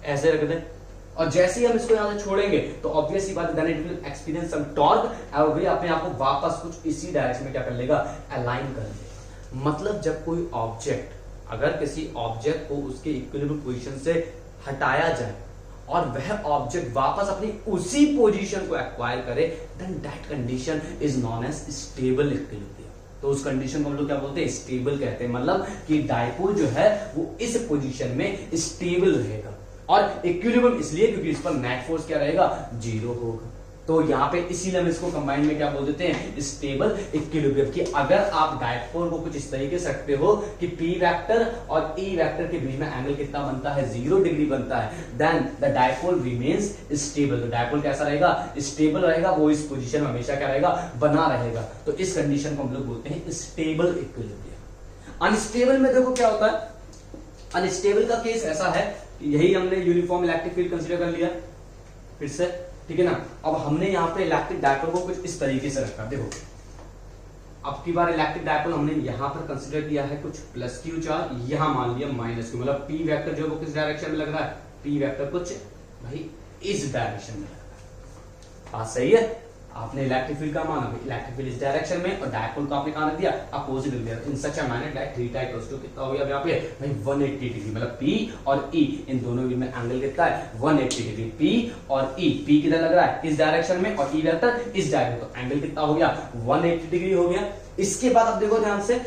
ऐसे रख दें, और जैसे ही हम इसको यहां से छोड़ेंगे तो ऑब्वियसली बात है then it will experience some torque और भी अपने आप को वापस कुछ इसी डायरेक्शन में क्या कर लेगा, अलाइन कर लेगा। मतलब जब कोई ऑब्जेक्ट, अगर किसी ऑब्जेक्ट को उसके इक्विलिब्रियम पोजीशन से हटाया जाए और वह ऑब्जेक्ट वापस अपनी उसी पोजीशन को एक्वायर करे then that condition is known as stable equilibrium. तो उस कंडीशन को हम लोग क्या बोलते हैं, स्टेबल कहते हैं। मतलब कि डायपोल जो है वो इस पोजीशन में स्टेबल रहेगा, और इक्विलिब्रियम इसलिए क्योंकि इस पर नेट फोर्स क्या रहेगा, 0 होगा। तो यहाँ पे इसीलिए हम इसको कंबाइन में क्या बोल देते हैं, स्टेबल इक्विलिब्रियम। कि अगर आप डायपोल को कुछ इस तरीके से रखते हो कि पी वेक्टर और ई वेक्टर के बीच में एंगल कितना बनता है, 0 डिग्री बनता है, then the dipole remains stable. तो डायपोल कैसा रहेगा, स्टेबल रहेगा, वो इस पोजीशन में हमेशा क्या रहेगा, बना रहेगा। तो इस कंडीशन को हम लोग बोलते हैं स्टेबल इक्विलिब्रियम। अनस्टेबल में देखो क्या होता है, अनस्टेबल का केस ऐसा है, यही हमने यूनिफॉर्म इलेक्ट्रिक फील्ड कंसीडर कर लिया फिर से, ठीक है ना। अब हमने यहाँ पे इलेक्ट्रिक डायपोल को कुछ इस तरीके से रखा, देखो अब की बार इलेक्ट्रिक डायपोल हमने यहाँ पर कंसीडर किया है कुछ प्लस क्यू चार्ज, यहाँ मान लिया माइनस क्यू, मतलब पी वेक्टर जो वो किस डायरेक्शन में लग रहा है, पी वेक्टर कुछ भाई इस डायरेक्शन में लग रहा है। बात सही है, आपने इलेक्ट्रिक फील्ड का माना, इलेक्ट्रिक फील्ड इस डायरेक्शन में, और डायपोल को आपने कहा दिया अपोजिट दिया, in such a manner that theta equals to कितना हो गया यहाँ पे भाई 180 डिग्री, मतलब पी और ई इन दोनों में एंगल कितना है 180 डिग्री, पी और ई, पी किधर लग रहा है इस डायरेक्शन में और ई वेक्टर इस डायरेक्शन, तो एंगल कितना हो गया 180 डिग्री हो गया। इसके बाद अब देखो ध्यान से,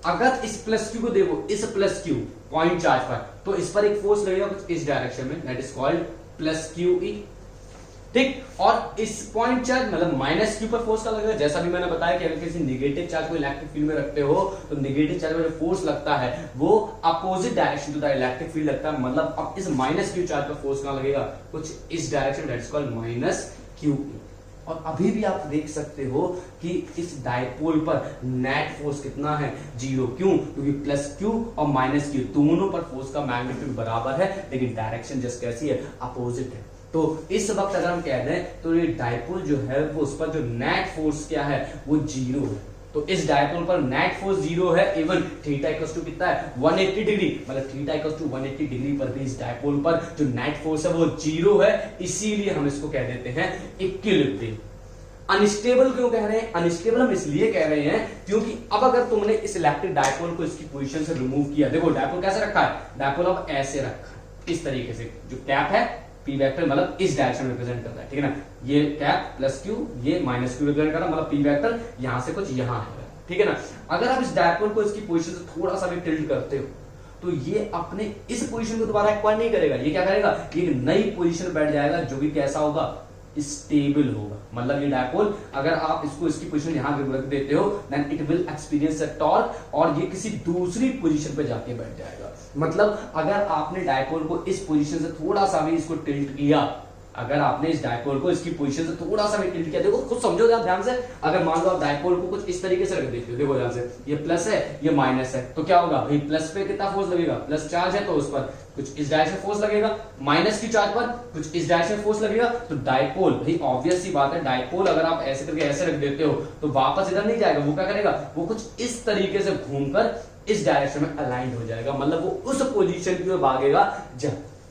अगर इस प्लस क्यू को देखो, इस प्लस क्यू पॉइंट चार्ज पर, तो इस पर एक फोर्स लगेगा कुछ इस डायरेक्शन में, that is called plus Q E, ठीक। और इस पॉइंट चार्ज मतलब माइनस क्यू पर फोर्स का लगेगा, जैसा भी मैंने बताया कि अगर किसी नेगेटिव चार्ज को इलेक्ट्रिक फील्ड में रखते हो तो नेगेटिव चार्ज में जो फोर्स लगता है वो opposite direction to the electric field लगता है, मतलब अब इस माइनस क्यू चार्ज पर फोर्स कहां लगेगा, कुछ इस direction, that is called minus Q. और अभी भी आप देख सकते हो कि इस डायपोल पर नेट फोर्स कितना है 0, क्यों, क्योंकि प्लस क्यू और माइनस क्यू दोनों पर फोर्स का मैग्नीट्यूड बराबर है, लेकिन डायरेक्शन जस्ट कैसी है, अपोजिट है। तो इस वक्त अगर हम कह दें तो ये डायपोल जो है वो उस पर जो नेट फोर्स क्या है वो 0 है, तो इस डायपोल पर नेट फोर्स 0 है, इवन थीटा इक्वल्स टू कितना है 180 डिग्री, मतलब थीटा इक्वल्स टू 180 डिग्री पर भी इस डायपोल पर जो नेट फोर्स है वो 0 है, इसीलिए हम इसको कह देते हैं इक्विलिब्रियम। अनस्टेबल क्यों कह रहे हैं, अनस्टेबल हम इसलिए कह रहे हैं क्योंकि अब अगर तुमने इस इलेक्ट्रिक डायपोल को इसकी पोजीशन से रिमूव किया, देखो डायपोल कैसे रखा है, डायपोल अब ऐसे रखा है इस तरीके से, जो कैप है पी वेक्टर मतलब इस डायरेक्शन में रिप्रेजेंट करता है, ठीक है ना, ये कैप प्लस क्यू, ये माइनस क्यू रिप्रेजेंट कर रहा है, मतलब पी वेक्टर यहां से कुछ यहां है, ठीक है ना। अगर आप इस डायपोल को इसकी पोजीशन से थोड़ा सा भी टिल्ट करते हो तो ये अपने इस पोजीशन को दोबारा एक्वायर नहीं करेगा, ये क्या करेगा, ये एक नई पोजीशन बैठ जाएगा जो भी कैसा होगा, स्टेबल होगा। मतलब ये डायपोल अगर आप इसको इसकी पोजीशन यहां रख देते हो then it will experience a torque, और ये किसी दूसरी पोजीशन पे जाके बैठ जाएगा। मतलब अगर आपने डायपोल को इस पोजीशन से थोड़ा सा भी इसको टिल्ट किया, अगर आपने इस डायपोल को इसकी पोजीशन से थोड़ा सा भी टिल्ट किया, देखो खुद समझो ध्यान से, अगर मान लो आप डायपोल को कुछ इस तरीके से रख देते हो, देखो ध्यान से, ये प्लस है ये माइनस है, तो क्या होगा भाई, प्लस पे कितना फोर्स लगेगा, प्लस चार्ज है तो उस पर कुछ इस डायरेक्शन फोर्स लगेगा, माइनस की चार्ज पर कुछ इस डायरेक्शन फोर्स लगेगा, तो डायपोल भाई ऑब्वियस सी बात है, डायपोल अगर आप ऐसे करके ऐसे रख देते हो तो वापस इधर नहीं जाएगा, वो क्या करेगा, वो कुछ इस तरीके से घूमकर इस डायरेक्शन में अलाइंड हो जाएगा, मतलब वो उस पोजीशन की ओर भागेगा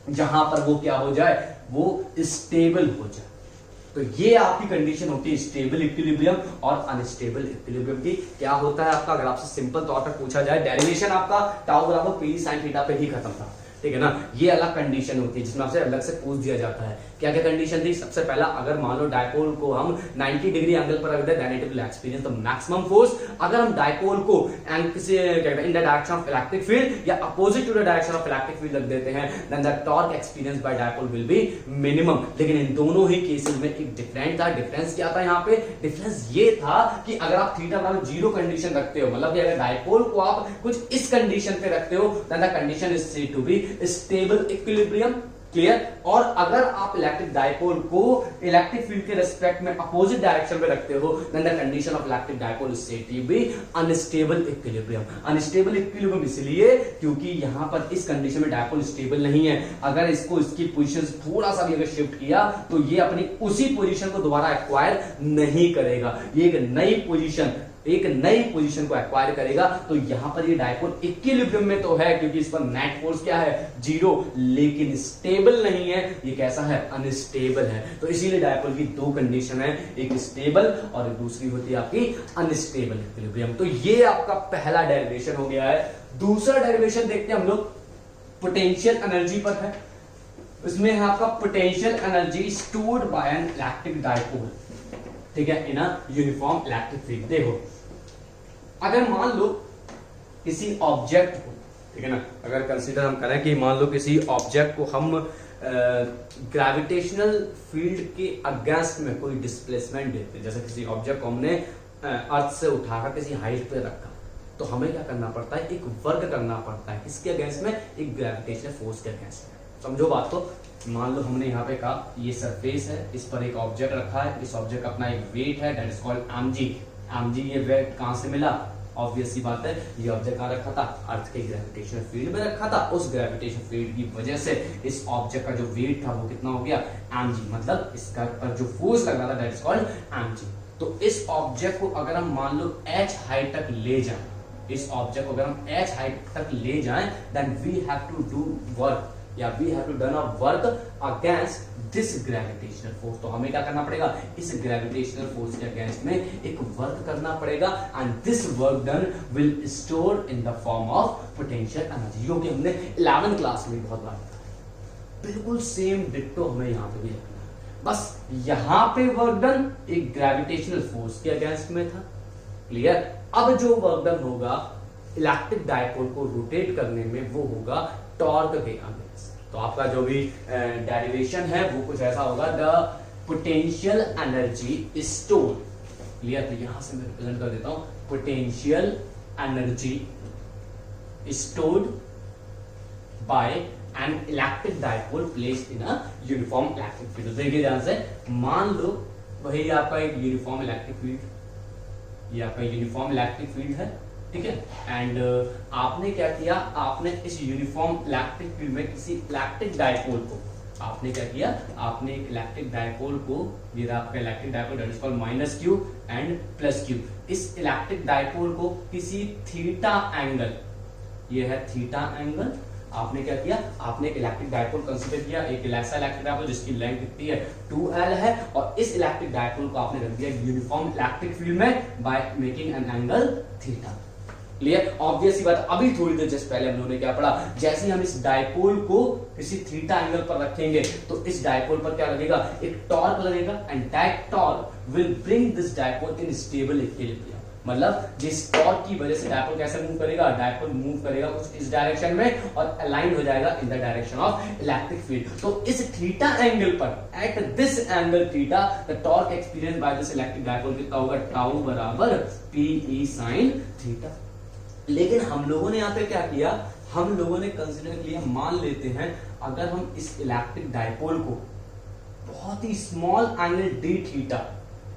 जहां पर वो क्या हो जाए, वो स्टेबल हो जाए। तो ये आपकी कंडीशन होती है स्टेबल इक्विलिब्रियम और अनस्टेबल इक्विलिब्रियम की। क्या होता है आपका, अगर आपसे सिंपल तौर पर पूछा जाए, डेरिवेशन आपका टाउ बराबर पी sin थीटा पे ही खत्म था, ठीक है ना। ये अलग कंडीशन होती है जिसमें आपसे अलग से पूछ दिया जाता है, क्या क्या कंडीशन थी। सबसे पहला, अगर मान लो डायपोल को हम 90 डिग्री एंगल पर रख दे then it will experience the maximum force. अगर हम डायपोल को किसी in the direction of electric field या opposite to the direction of electric field रख देते हैं then the torque experience by dipole will be minimum. लेकिन इन दोनों ही केसेस में एक डिफरेंट था। डिफरेंस क्या था यहाँ पे, डिफरेंस ये था कि अगर आप थीटा बराबर 0 कंडीशन रखते हो, मतलब कि अगर डायपोल को आप कुछ इस कंडीशन पे रखते हो then the condition is said to be stable equilibrium, clear. और अगर आप इलेक्ट्रिक डायपोल को इलेक्ट्रिक फील्ड के रिस्पेक्ट में अपोजिट डायरेक्शन में रखते हो then the condition of electric dipole is said to be unstable equilibrium. Unstable equilibrium इसलिए क्योंकि यहां पर इस कंडीशन में डायपोल स्टेबल नहीं है। अगर इसको इसकी पोजीशन से थोड़ा सा भी अगर शिफ्ट किया तो ये अपनी उसी पोजीशन को दोबारा एक्वायर नहीं करेगा, ये एक नई पोजीशन को एक्वायर करेगा। तो यहां पर ये डायपोल इक्विलिब्रियम में तो है क्योंकि इस पर नेट फोर्स क्या है 0, लेकिन स्टेबल नहीं है, ये कैसा है, अनस्टेबल है। तो इसीलिए डायपोल की 2 कंडीशन है, एक स्टेबल और दूसरी होती है आपकी अनस्टेबल इक्विलिब्रियम। तो ये आपका पहला डेरिवेशन हो गया है। दूसरा डेरिवेशन देखते हैं हम लोग, पोटेंशियल एनर्जी पर है। इसमें है आपका potential energy stored bye N electric dipole, ठीक है, इन अ यूनिफॉर्म इलेक्ट्रिक फील्ड। देखो अगर मान लो किसी ऑब्जेक्ट को, ठीक है ना, अगर कंसीडर हम करें कि मान लो किसी ऑब्जेक्ट को हम ग्रेविटेशनल फील्ड के अगेंस्ट में कोई डिस्प्लेसमेंट देते हैं, जैसे किसी ऑब्जेक्ट को हमने अर्थ से उठाकर किसी हाइट पे रखा, तो हमें क्या करना पड़ता है, एक वर्क करना पड़ता है किसके अगेंस्ट में, एक ग्रेविटेशनल फोर्स के अगेंस्ट में। समझो बात को। मान लो हमने यहाँ पे कहा ये सरफेस है, इस पर एक ऑब्जेक्ट रखा है, इस ऑब्जेक्ट का अपना एक वेट है, that is called mg। mg ये वेट कहां से मिला, ऑब्वियस सी बात है, ये ऑब्जेक्ट कहां रखा था, अर्थ के ग्रेविटेशनल फील्ड में रखा था। उस ग्रेविटेशनल फील्ड की वजह से इस ऑब्जेक्ट का जो वेट था वो कितना हो गया, mg, मतलब इसका पर जो फोर्स लग रहा था दैट इज कॉल्ड mg। तो इस ऑब्जेक्ट को अगर हम मान लो h हाइट तक ले जाएं, इस ऑब्जेक्ट को अगर हम h हाइट तक ले जाएं, then we have to do work, या we have to done a work against this gravitational force. तो हमें क्या करना पड़ेगा, इस ग्रेविटेशनल फोर्स के अगेंस्ट में एक वर्क करना पड़ेगा, and this work done will store in the form of potential energy, जो कि हमने 11th क्लास में बहुत बार पढ़ा। बिल्कुल सेम डिट्टो हमें यहाँ पे भी रखना है, बस यहाँ पे वर्क डन एक ग्रेविटेशनल फोर्स के अगेंस्ट में था। क्लियर। अब जो वर्क डन होगा इलेक्ट्रिक डायपोल को रोटेट करने में, वो होगा टॉर्क के अगेंस्ट। तो आपका जो भी डेरिवेशन है वो कुछ ऐसा होगा, the potential energy store. Clear. तो यहां से मैं रिप्रेजेंट कर देता हूं, potential energy stored bye N electric dipole placed in a uniform electric field. देखिए ध्यान से, मान लो वही आपका एक यूनिफॉर्म इलेक्ट्रिक फील्ड, ये आपका यूनिफॉर्म इलेक्ट्रिक फील्ड है, ठीक है। एंड आपने क्या किया, आपने इस यूनिफॉर्म इलेक्ट्रिक फील्ड में किसी इलेक्ट्रिक डायपोल को, आपने क्या किया, आपने एक इलेक्ट्रिक डायपोल को, ये आपका electric dipole that is called minus Q and plus Q, इस इलेक्ट्रिक डायपोल को किसी थीटा एंगल, ये है थीटा एंगल, आपने क्या किया, आपने एक इलेक्ट्रिक डायपोल कंसीडर किया, एक ऐसा इलेक्ट्रिक डायपोल जिसकी लेंथ कितनी है 2l है, और इस इलेक्ट्रिक डायपोल को आपने रख दिया यूनिफॉर्म इलेक्ट्रिक फील्ड में by making an angle theta. Clear. Obvious ही बात, अभी थोड़ी देर जस्ट पहले हम लोगों ने क्या पढ़ा, जैसे ही हम इस डायपोल को किसी थीटा एंगल पर रखेंगे तो इस डायपोल पर क्या लगेगा, एक टॉर्क लगेगा, and that torque will bring this dipole in stable equilibrium. मतलब जिस टॉर्क की वजह से डायपोल कैसे मूव करेगा, डायपोल मूव करेगा कुछ इस डायरेक्शन में और अलाइन हो जाएगा इन the direction of electric field. तो इस थीटा एंगल पर, at this angle theta, the torque experience by this electric dipole कितना होगा, टाउ बराबर PE sin थीटा। लेकिन हम लोगों ने यहाँ पे क्या किया, हम लोगों ने कंसीडर किया, मान लेते हैं अगर हम इस इलेक्ट्रिक डायपोल को बहुत ही स्मॉल एंगल d थीटा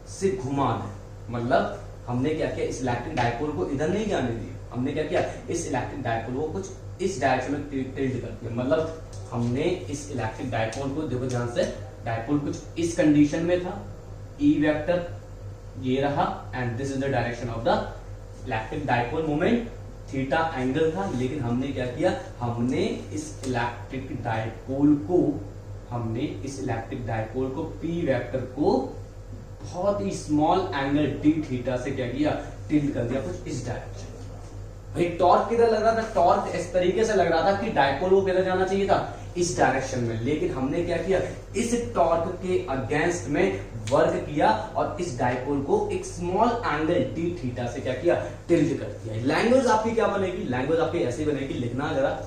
से घुमा दें, मतलब हमने क्या किया, इस इलेक्ट्रिक डायपोल को इधर नहीं जाने दिया, हमने क्या किया, इस इलेक्ट्रिक डायपोल को कुछ इस डायरेक्शन में टिल्ट कर दिया। मतलब हमने इस इलेक्ट्रिक डायपोल को, देखो ध्यान से, डायपोल कुछ इस कंडीशन में था, E वेक्टर ये रहा, and this is the direction of the electric dipole moment, theta angle था। लेकिन हमने क्या किया, हमने इस इलेक्ट्रिक डायपोल को P वेक्टर को बहुत ही स्मॉल एंगल d थीटा से क्या किया, टिल्ट कर दिया कुछ इस डायरेक्शन। भाई टॉर्क किधर लग रहा था, टॉर्क इस तरीके से लग रहा था कि डायपोल को किधर जाना चाहिए था, इस डायरेक्शन में। लेकिन हमने क्या किया, इस टॉर्क के अगेंस्ट में वर्क किया और इस डायपोल को एक स्मॉल एंगल d थीटा से क्या किया, टिल्ट कर दिया। लैंग्वेज आपकी क्या बनेगी, लैंग्वेज आपकी ऐसी बनेगी, लिखना जरा,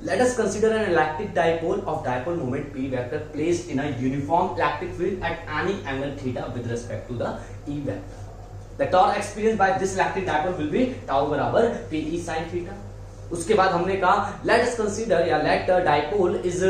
let us consider an electric dipole of dipole moment P vector placed in a uniform electric field at any angle theta with respect to the E vector. The torque experienced by this electric dipole will be tau बराबर PE sin theta. उसके बाद हमने कहा let us consider या let the dipole is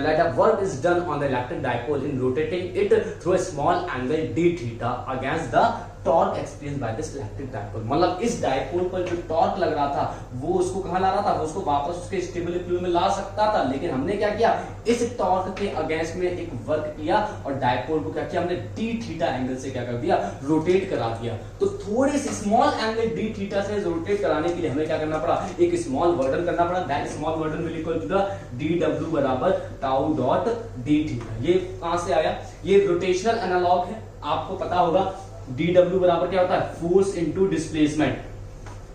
let a work is done on the electric dipole in rotating it through a small angle d theta against the torque experience by this electric dipole. मतलब इस dipole पर जो torque लग रहा था वो उसको कहां ला रहा था, वो उसको वापस उसके स्टेबल इक्विलिब्रियम में ला सकता था। लेकिन हमने क्या किया, इस टॉर्क के अगेंस्ट में एक वर्क किया और डायपोल को क्या किया, हमने d थीटा एंगल से क्या कर दिया, रोटेट करा दिया। तो थोड़ी C small angle d theta से रोटेट कराने के लिए हमें क्या करना पड़ा, एक स्मॉल वर्डन करना पड़ा। That small work done will equal to the dw बराबर टाउ डॉट d थीटा। ये कहां से आया, ये रोटेशनल एनालॉग है, आपको पता होगा dw बराबर क्या होता है, फोर्स इनटू डिस्प्लेसमेंट,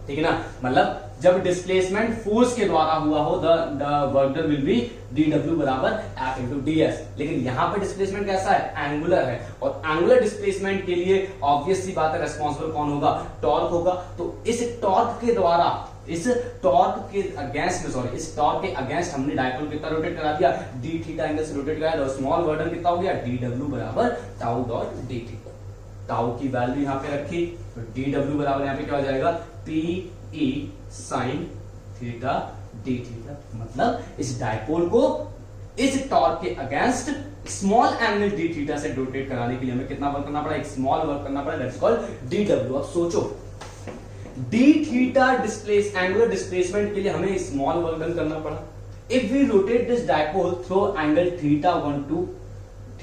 ठीक है ना। मतलब जब डिस्प्लेसमेंट फोर्स के द्वारा हुआ हो, the work done will be dw बराबर f इनटू ds। लेकिन यहां पे डिस्प्लेसमेंट कैसा है, एंगुलर है, और एंगुलर डिस्प्लेसमेंट के लिए ऑब्वियस सी बात है, रिस्पांसिबल कौन होगा, टॉर्क होगा। तो इस टॉर्क के द्वारा इस टॉर्क के अगेंस्ट में, सॉरी इस टॉर्क के अगेंस्ट हमने डायपोल कितना रोटेट करा दिया, डी थीटा एंगल से रोटेट कराया, तो स्मॉल वर्डन कितना हो गया, डी डब्ल्यू बराबर tau dot D theta. Tau की वैल्यू यहाँ पे रखी, तो डी डब्ल्यू बराबर यहाँ पे क्या हो जाएगा, P E sine theta D theta. मतलब इस डायपोल को इस टॉर्क के against small angle D theta से रोटेट कराने के लिए हमें कितना वर्क करना पड़ा, एक स्मॉल वर्क करना पड़ा, दैट्स कॉल्ड डी डब्ल्यू। अब सोचो D theta displace angular displacement के लिए हमें स्मॉल वर्क डन करना पड़ा। If we rotate this dipole through angle theta 1 to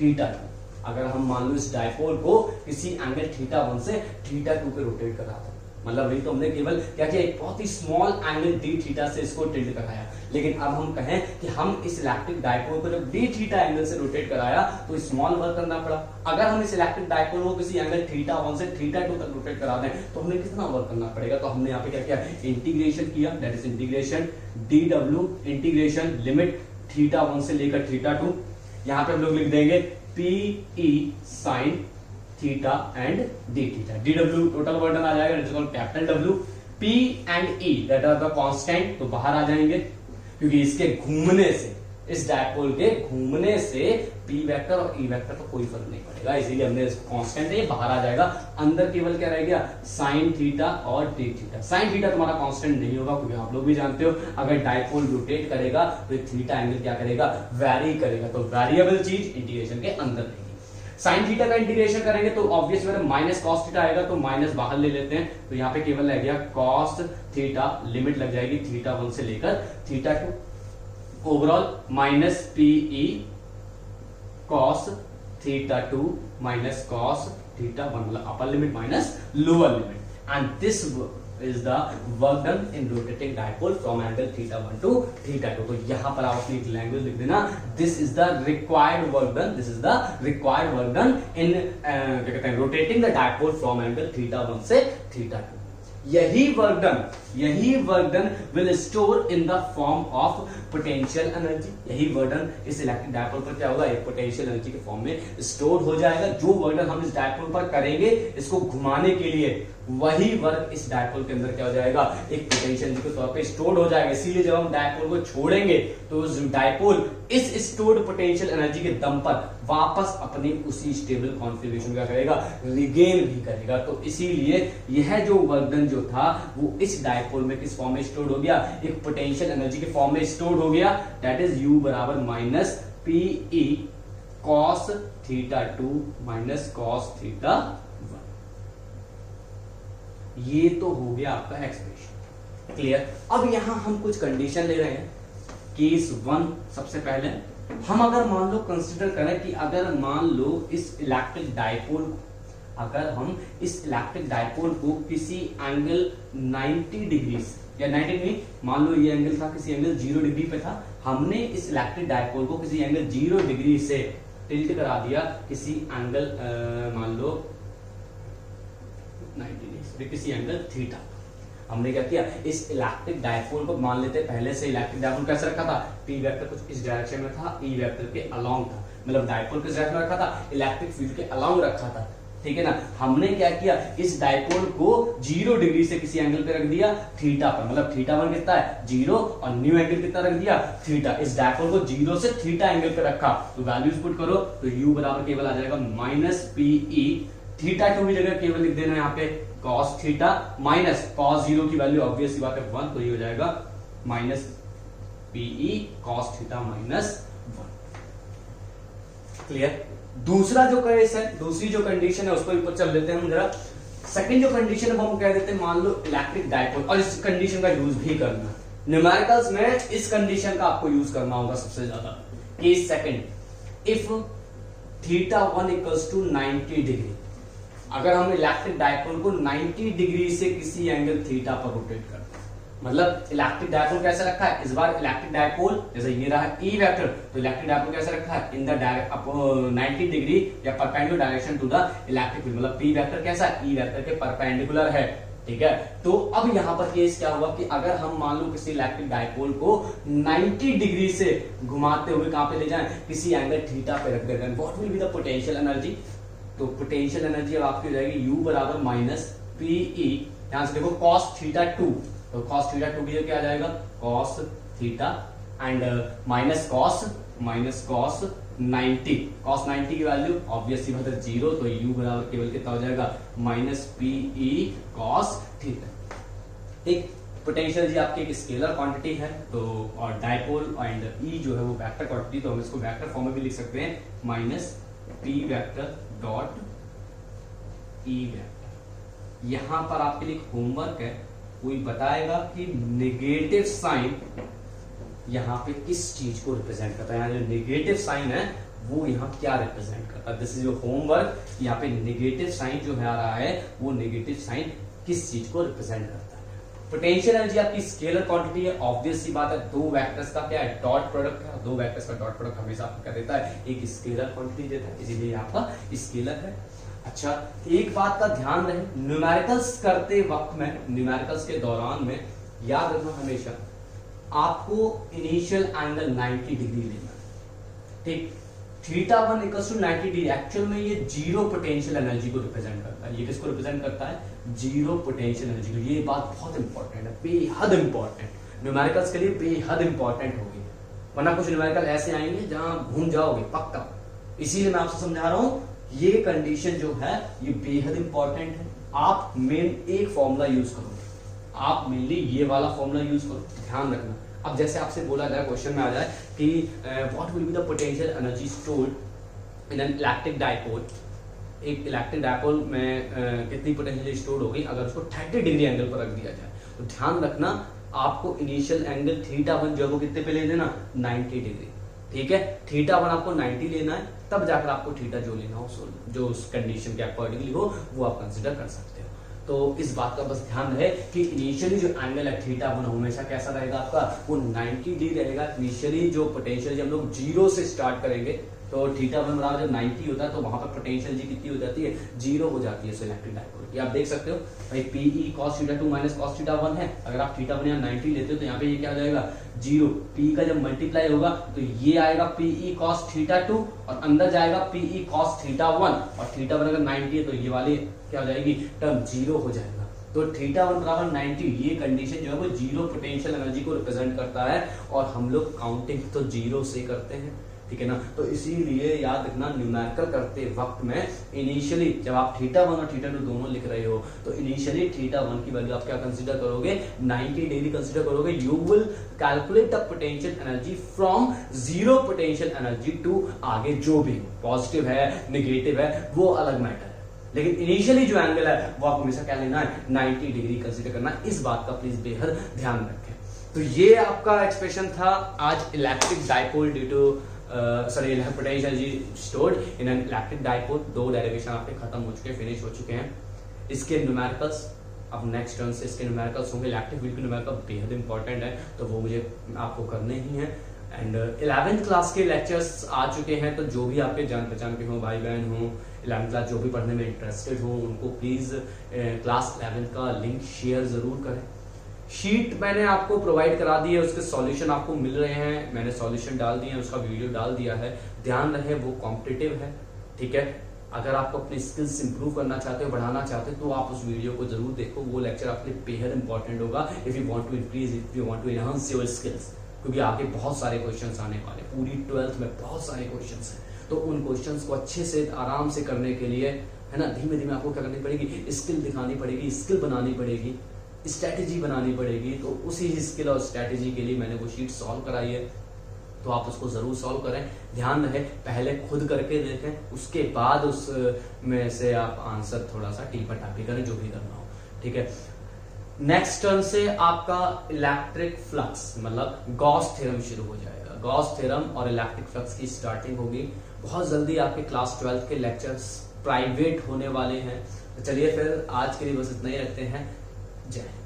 theta 2, अगर हम मान लो इस डायपोल को किसी एंगल थीटा 1 से थीटा 2 पे रोटेट करा था, मतलब वही तो हमने केवल क्या किया, एक बहुत ही स्मॉल एंगल डी थीटा से इसको टिल्ट कराया। लेकिन अब हम कहें कि हम इस इलेक्ट्रिक डायपोल को जब डी थीटा एंगल से रोटेट कराया तो स्मॉल वर्क करना पड़ा। अगर हम इस इलेक्ट्रिक डायपोल को किसी एंगल थीटा 1 से थीटा 2 तक रोटेट करा दें तो हमें कितना वर्क करना पड़ेगा, तो हमने यहाँ पे क्या किया, इंटीग्रेशन किया, that is integration D W integration limit theta 1 से लेकर थीटा 2। यहाँ पे हम लोग लिख देंगे P E sine theta and D theta. D W total work done आ जाएगा, capital W, P and E that are the constant, तो बाहर आ जाएंगे क्योंकि इसके घूमने से, इस डायपोल के घूमने से पी वेक्टर और ई वेक्टर का कोई फर्क नहीं पड़ेगा, इसीलिए हमने कांस्टेंट है, ये बाहर आ जाएगा। अंदर केवल क्या रह गया, साइन थीटा और डी थीटा। साइन थीटा तुम्हारा कांस्टेंट नहीं होगा क्योंकि आप लोग भी जानते हो अगर डायपोल रोटेट करेगा तो थीटा एंगल क्या करेगा, वेरी करेगा, तो वेरिएबल चीज इंटीग्रेशन के अंदर रहेगी। साइन थीटा का इंटीग्रेशन करेंगे तो ऑब्वियस माइनस कॉस थीटा आएगा, तो माइनस बाहर ले लेते हैं, तो यहाँ पे केवल लग गया कॉस थीटा, लिमिट लग जाएगी थीटा 1 से लेकर theta 2, overall minus P E cos theta 2 minus cos theta 1, मतलब upper limit minus lower limit, and this is the work done in rotating dipole from angle theta 1 to theta 2। तो यहां पर आप अपनी लैंग्वेज लिख देना, this is the required work done, this is the required work done in क्या कहते हैं, rotating the dipole from angle theta 1 से theta 2। यही work done will store in the form of potential energy. यही work done इस electric dipole पर क्या होगा, एक पोटेंशियल एनर्जी के फॉर्म में स्टोर हो जाएगा। जो वर्क डन हम इस डायपोल पर करेंगे इसको घुमाने के लिए, वही वर्क इस डायपोल के अंदर क्या हो जाएगा, एक पोटेंशियल एनर्जी के तौर पे स्टोर हो जाएगा। इसीलिए जब हम डायपोल को छोड़ेंगे तो डायपोल इस स्टोर्ड पोटेंशियल एनर्जी के दम पर वापस अपनी उसी स्टेबल कॉन्फिगरेशन का करेगा, रिगेन भी करेगा। तो इसीलिए यह जो वर्क डन जो था वो इस डायपोल में किस फॉर्म में स्टोर हो गया, एक पोटेंशियल एनर्जी के फॉर्म में स्टोर हो गया, दैट इज यू बराबर minus P E cos theta 2 minus cos theta 1। ये तो हो गया आपका एक्सप्रेशन, क्लियर। अब यहां हम कुछ कंडीशन ले रहे हैं। केस 1 सबसे पहले हम अगर मान लो कंसिडर करें कि अगर मान लो इस इलेक्ट्रिक डायपोल, अगर हम इस इलेक्ट्रिक डायपोल को किसी एंगल 90 डिग्री से, या 90 नहीं, मान लो ये एंगल था किसी एंगल 0 डिग्री पे था, हमने इस इलेक्ट्रिक डायपोल को किसी एंगल 0 डिग्री से टिल्ट करा दिया किसी एंगल मान लो 90 डिग्री, किसी एंगल थीटा। हमने क्या किया, इस इलेक्ट्रिक डायपोल को मान लेते पहले से इलेक्ट्रिक डायपोल कैसे रखा था, पी वेक्टर कुछ इस डायरेक्शन में था, ई वेक्टर के अलोंग था, मतलब डायपोल किस डायरेक्शन में रखा था, इलेक्ट्रिक फील्ड के अलोंग रखा था, ठीक है ना। हमने क्या किया, इस डायपोल को 0 डिग्री से किसी एंगल पे रख दिया थीटा पर, मतलब थीटा 1 कितना है 0 और न्यू एंगल कितना रख दिया थीटा। इस डायपोल को 0 से थीटा एंगल पे रखा, तो वैल्यूज पुट करो तो u बराबर केवल आ जाएगा माइनस पी ई, थीटा 2 की जगह केवल लिख देना यहाँ पे cos थीटा माइनस cos 0 की वैल्यू ऑब्वियस सी बात है 1, तो ये हो जाएगा minus P E cos theta minus 1, clear. दूसरा जो केस है, दूसरी जो कंडीशन है उसको ऊपर चल लेते हैं हम जरा। सेकंड जो कंडीशन है वो हम कह देते हैं, मान लो इलेक्ट्रिक डायपोल, और इस कंडीशन का यूज भी करना है न्यूमेरिकल्स में, इस कंडीशन का आपको यूज करना होगा सबसे ज्यादा। Case second, if theta 1 equals to 90 degree, अगर हम इलेक्ट्रिक डायपोल को 90 डिग्री से किसी एंगल थीटा पर रोटेट करते हैं, मतलब इलेक्ट्रिक डायपोल कैसे रखा है, इस बार इलेक्ट्रिक डायपोल जैसे ये रहा ई वेक्टर, तो इलेक्ट्रिक डायपोल कैसे रखा है इन द 90 डिग्री या perpendicular direction to the electric field, मतलब पी वेक्टर कैसा है ई वेक्टर के परपेंडिकुलर है, ठीक है। तो अब यहां पर केस क्या हुआ कि अगर हम मान लो किसी इलेक्ट्रिक डायपोल को 90 डिग्री से घुमाते हुए कहां पे ले जाएं, किसी एंगल थीटा पे रख देते हैं, what will be the potential energy, तो पोटेंशियल एनर्जी अब आपकी हो जाएगी u बराबर माइनस पी ई, यहां से देखो cos थीटा 2 तो cos थीटा 2 की क्या आ जाएगा cos theta and minus cos 90, cos 90 की वैल्यू ऑब्वियसली मतलब 0, तो u बराबर केवल कितना हो जाएगा माइनस PE cos थीटा। ठीक, पोटेंशियल जी आपकी एक स्केलर क्वांटिटी है, तो और डायपोल एंड E जो है वो वेक्टर क्वांटिटी, तो हम इसको वेक्टर फॉर्म में भी लिख सकते हैं minus P vector dot E vector. यहां पर आपके लिए होमवर्क है, कोई बताएगा कि नेगेटिव साइन यहाँ पे किस चीज को रिप्रेजेंट करता है, यहाँ जो नेगेटिव साइन है वो यहाँ क्या रिप्रेजेंट करता है। दिस इज योर होमवर्क, यहाँ पे नेगेटिव साइन जो है आ रहा है वो नेगेटिव साइन किस चीज को रिप्रेजेंट करता है। पोटेंशियल एनर्जी आपकी स्केलर क्वांटिटी है, ऑब्वियस सी बात है, दो वेक्टर्स का क्या है डॉट प्रोडक्ट है, दो वेक्टर्स का डॉट प्रोडक्ट हमेशा आपको क्या देता है, एक स्केलर क्वांटिटी देता है, इसीलिए आपका स्केलर है। अच्छा, एक बात का ध्यान रहे, न्यूमेरिकल्स करते वक्त में, न्यूमेरिकल्स के दौरान में याद रखना हमेशा आपको इनिशियल एंगल 90 डिग्री लेना है। ठीक, theta 1 equals to 90 degree, actual में ये जीरो पोटेंशियल एनर्जी को रिप्रेजेंट करता है। ये किसको रिप्रेजेंट करता है, जीरो पोटेंशियल एनर्जी को। ये बात बहुत इंपॉर्टेंट है, बेहद इंपॉर्टेंट, न्यूमेरिकल्स के लिए बेहद इंपॉर्टेंट होगी, वरना कुछ न्यूमेरिकल ऐसे आएंगे जहां भूल जाओगे पक्का। इसीलिए मैं आपसे समझा रहा हूं, ये कंडीशन जो है ये बेहद इंपॉर्टेंट है। आप मेन एक फॉर्मूला यूज करोगे, आप मेनली ये वाला फॉर्मूला यूज करो, ध्यान रखना। अब जैसे आपसे बोला जाए, क्वेश्चन में आ जाए कि what will be the potential energy stored in an electric dipole, एक इलेक्ट्रिक डायपोल में कितनी पोटेंशियल स्टोर्ड होगी अगर उसको 30 डिग्री एंगल पर रख दिया जाए। तो ध्यान रखना आपको इनिशियल एंगल थीटा 1 जो है वो कितने पे ले लेना, 90 डिग्री। ठीक है, थीटा 1 आपको 90 लेना है, तब जाकर आपको थीटा जो लेना हो, जो उस कंडीशन के अकॉर्डिंगली हो वो आप कंसिडर कर सकते हो। तो इस बात का बस ध्यान रहे कि इनिशियली जो एंगल है थीटा 1 हमेशा कैसा रहेगा आपका, वो 90 डिग्री रहेगा। इनिशियली जो पोटेंशियल जब हम लोग जीरो से स्टार्ट करेंगे तो थीटा 1 बराबर जब 90 होता है तो वहां पर पोटेंशियल जी कितनी हो जाती है, जीरो हो जाती है इलेक्ट्रिक डायपोल की। आप देख सकते हो भाई PE cos theta 2 minus cos theta 1 है, अगर आप थीटा 1 यहाँ 90 लेते हो तो यहाँ पे ये क्या आ जाएगा, जीरो। P का जब मल्टीप्लाई होगा तो ये आएगा PE cos थीटा 2 और अंदर जाएगा PE cos थीटा 1, और थीटा 1 अगर 90 है तो ये वाली क्या हो जाएगी टर्म, जीरो हो जाएगा। तो थीटा 1 बराबर 90, ये कंडीशन जो है वो जीरो पोटेंशियल एनर्जी को रिप्रेजेंट करता है, और हम लोग काउंटिंग तो जीरो से करते हैं, ठीक है ना। तो इसीलिए याद रखना, न्यूमेरिकल करते वक्त में इनिशियली जब आप थीटा 1 और थीटा 2 दोनों लिख रहे हो तो इनिशियली थीटा 1 की वैल्यू आप क्या कंसीडर करोगे, 90 डिग्री कंसीडर करोगे। You will calculate the potential energy from zero potential energy to आगे जो भी हो, पॉजिटिव है नेगेटिव है वो अलग मैटर है, लेकिन इनिशियली जो एंगल है वो आपको हमेशा क्या लेना है, 90 डिग्री कंसीडर करना। इस बात का प्लीज बेहद ध्यान रखें। तो ये आपका एक्सप्रेशन था आज electric dipole due to potential energy stored in an electric dipole. दो डेरिवेशन आपके खत्म हो चुके हैं, फिनिश हो चुके हैं। इसके न्यूमेरिकल्स अब नेक्स्ट टर्न से इसके न्यूमेरिकल्स होंगे। इलेक्ट्रिक फील्ड के न्यूमेरिकल बेहद इंपॉर्टेंट है, तो वो मुझे आपको करने ही है। एंड 11th क्लास के लेक्चर्स आ चुके हैं, तो जो भी आपके जान पहचान के हो, भाई बहन हो, 11th क्लास जो भी पढ़ने में इंटरेस्टेड हो, उनको प्लीज क्लास 11th का लिंक शेयर जरूर करें। शीट मैंने आपको प्रोवाइड करा दी है, उसके सॉल्यूशन आपको मिल रहे हैं, मैंने सॉल्यूशन डाल दिए हैं, उसका वीडियो डाल दिया है। ध्यान रहे वो कॉम्पिटिटिव है, ठीक है। अगर आपको अपनी स्किल्स इंप्रूव करना चाहते हो, बढ़ाना चाहते हो, तो आप उस वीडियो को जरूर देखो। वो लेक्चर आपके लिए बेहद इंपॉर्टेंट होगा if you want to increase, if you want to enhance your skills, क्योंकि आगे बहुत सारे क्वेश्चंस आने वाले, पूरी 12th में बहुत सारे क्वेश्चंस हैं। तो उन क्वेश्चंस को अच्छे से आराम से करने के लिए, है ना, धीमे धीमे आपको क्या करनी पड़ेगी, स्किल दिखानी पड़ेगी, स्किल बनानी पड़ेगी, स्ट्रैटेजी बनानी पड़ेगी। तो उसी स्किल और स्ट्रैटेजी के लिए मैंने वो शीट सॉल्व कराई है, तो आप उसको जरूर सॉल्व करें। ध्यान रहे पहले खुद करके देखें, उसके बाद उस में से आप आंसर थोड़ा सा टीपा टापी करें, जो भी करना हो, ठीक है। नेक्स्ट टर्न से आपका इलेक्ट्रिक फ्लक्स मतलब गॉस थ्योरम शुरू हो जाएगा। गॉस थ्योरम और इलेक्ट्रिक फ्लक्स की स्टार्टिंग होगी बहुत जल्दी। आपके क्लास 12 के लेक्चर्स प्राइवेट होने वाले हैं। तो चलिए फिर आज के लिए बस इतना ही रखते हैं। जय हिंद।